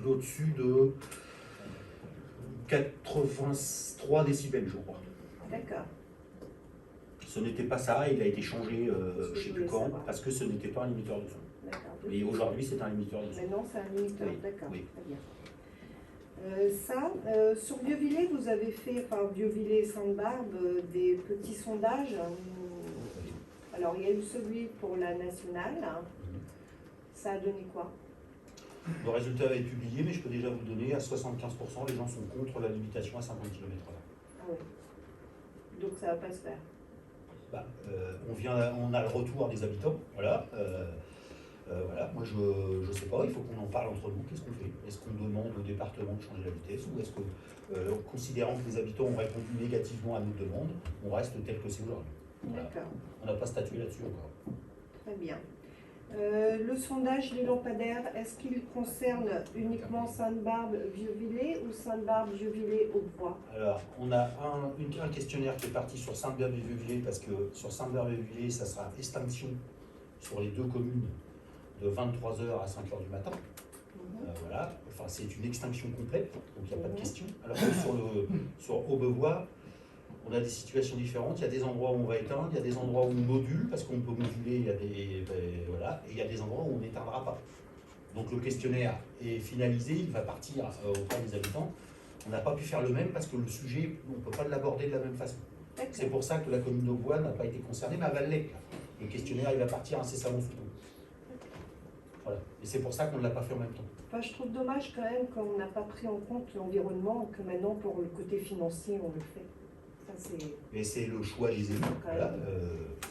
au-dessus de 83 décibels, je crois. D'accord. Ce n'était pas ça, il a été changé, que je ne sais je plus voulais quand, savoir. parce que ce n'était pas un limiteur de son. D'accord. Mais aujourd'hui, c'est un limiteur de son. Maintenant, c'est un limiteur, Oui, d'accord, oui. très bien. Sur Vieux-Villers, vous avez fait, enfin Vieux-Villers et Sainte-Barbe, des petits sondages. Alors, il y a eu celui pour la nationale. Ça a donné quoi? Le résultat est publié, mais je peux déjà vous donner à 75%, les gens sont contre la limitation à 50 km/h. Ah oui. Donc, ça va pas se faire. Bah, on a le retour des habitants, voilà. Voilà, moi je ne sais pas, il faut qu'on en parle entre nous, qu'est-ce qu'on fait? Est-ce qu'on demande au département de changer la vitesse ou est-ce que, considérant que les habitants ont répondu négativement à nos demandes, on reste tel que c'est aujourd'hui? Voilà. D'accord, On n'a pas statué là-dessus encore. très bien. Le sondage des lampadaires, est-ce qu'il concerne uniquement Sainte-Barbe, Vieux-Villers ou Sainte-Barbe, Vieux-Villers, Haute-Voie? Alors, on a un questionnaire qui est parti sur Sainte-Barbe et Vieux-Villers parce que sur Sainte-Barbe et Vieux-Villers, ça sera extinction sur les deux communes de 23h à 5h du matin. Voilà, enfin c'est une extinction complète, donc il n'y a pas de question. Alors que sur Aubevoie, on a des situations différentes. Il y a des endroits où on va éteindre, il y a des endroits où on module, parce qu'on peut moduler, il y a voilà, et il y a des endroits où on n'éteindra pas. Donc le questionnaire est finalisé, il va partir auprès des habitants. On n'a pas pu faire le même parce que le sujet, on ne peut pas l'aborder de la même façon. C'est pour ça que la commune d'Aubevoie n'a pas été concernée, mais elle va l'être. Le questionnaire, il va partir incessamment sous peu. Voilà. Et c'est pour ça qu'on ne l'a pas fait en même temps. Enfin, je trouve dommage quand même qu'on n'a pas pris en compte l'environnement, que maintenant pour le côté financier on le fait. Ça c'est Mais c'est le choix des élus. Voilà,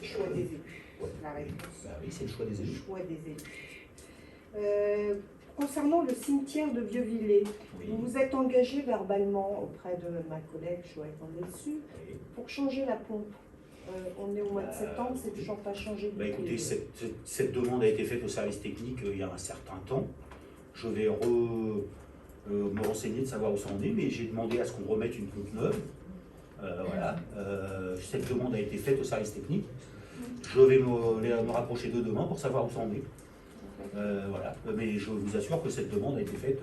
le choix des élus. ouais. La réponse. Bah oui, c'est le choix des Le élus. choix des élus. Concernant le cimetière de Vieux-Villers, Oui. vous vous êtes engagé verbalement auprès de ma collègue Joëlle Vandelsu Oui. pour changer la pompe. On est au mois de septembre, c'est toujours pas changé. Bah depuis- écoutez, cette demande a été faite au service technique il y a un certain temps. Je vais me renseigner de savoir où ça en est, mais j'ai demandé à ce qu'on remette une pompe neuve. Voilà. Cette demande a été faite au service technique. Je vais me rapprocher d'eux demain pour savoir où ça en est. Voilà. Mais je vous assure que cette demande a été faite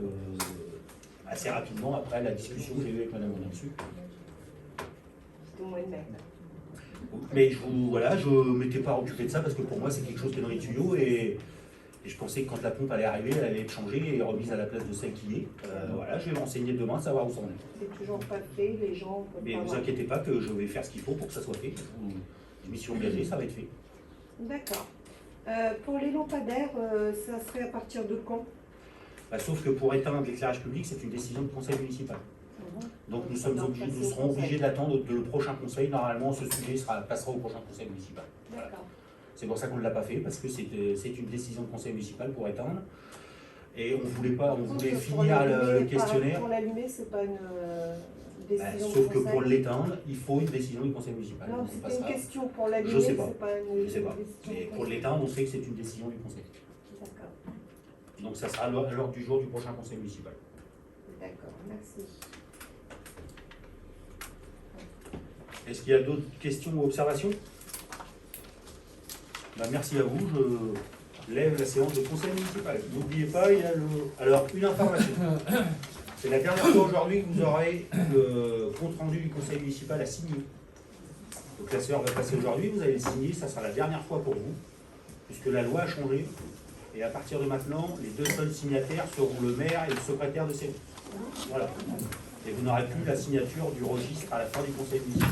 assez rapidement après la discussion que j'ai eue avec Madame Vandelsu. C'était au mois de mai. Mais je ne m'étais pas occupé de ça parce que pour moi c'est quelque chose qui est dans les tuyaux et je pensais que quand la pompe allait arriver, elle allait être changée et remise à la place de celle qui est. Voilà, je vais m'enseigner demain, savoir où ça en est. C'est toujours pas fait, les gens peuvent Mais pas ne vous avoir- inquiétez pas que je vais faire ce qu'il faut pour que ça soit fait. Je m'y suis engagé, ça va être fait. D'accord. Pour les lampadaires, ça serait à partir de quand? Bah, sauf que pour éteindre l'éclairage public, c'est une décision du conseil municipal. Donc nous serons obligés d'attendre le prochain conseil. Normalement, ce sujet passera au prochain conseil municipal. Voilà. D'accord. C'est pour ça qu'on ne l'a pas fait, parce que c'est une décision de conseil municipal pour éteindre. Et on voulait Pour finir le l'allumer, questionnaire. Pour l'allumer, c'est pas une Bah, décision sauf du que conseil. pour l'éteindre, il faut une décision du conseil municipal. Non, Donc, on c'était une passera- question. Pour l'allumer, Je sais pas. c'est pas une Je sais pas. décision Mais du pour conseil. l'éteindre, on sait que c'est une décision du conseil. D'accord. Donc ça sera à l'ordre du jour du prochain conseil municipal. D'accord, merci. Est-ce qu'il y a d'autres questions ou observations? Bah, merci à vous. Je lève la séance de conseil municipal. N'oubliez pas, il y a alors une information. C'est la dernière fois aujourd'hui que vous aurez le compte rendu du conseil municipal à signer. Le classeur va passer aujourd'hui, vous allez le signer, ça sera la dernière fois pour vous, puisque la loi a changé. Et à partir de maintenant, les deux seuls signataires seront le maire et le secrétaire de séance. Voilà. Et vous n'aurez plus la signature du registre à la fin du conseil municipal.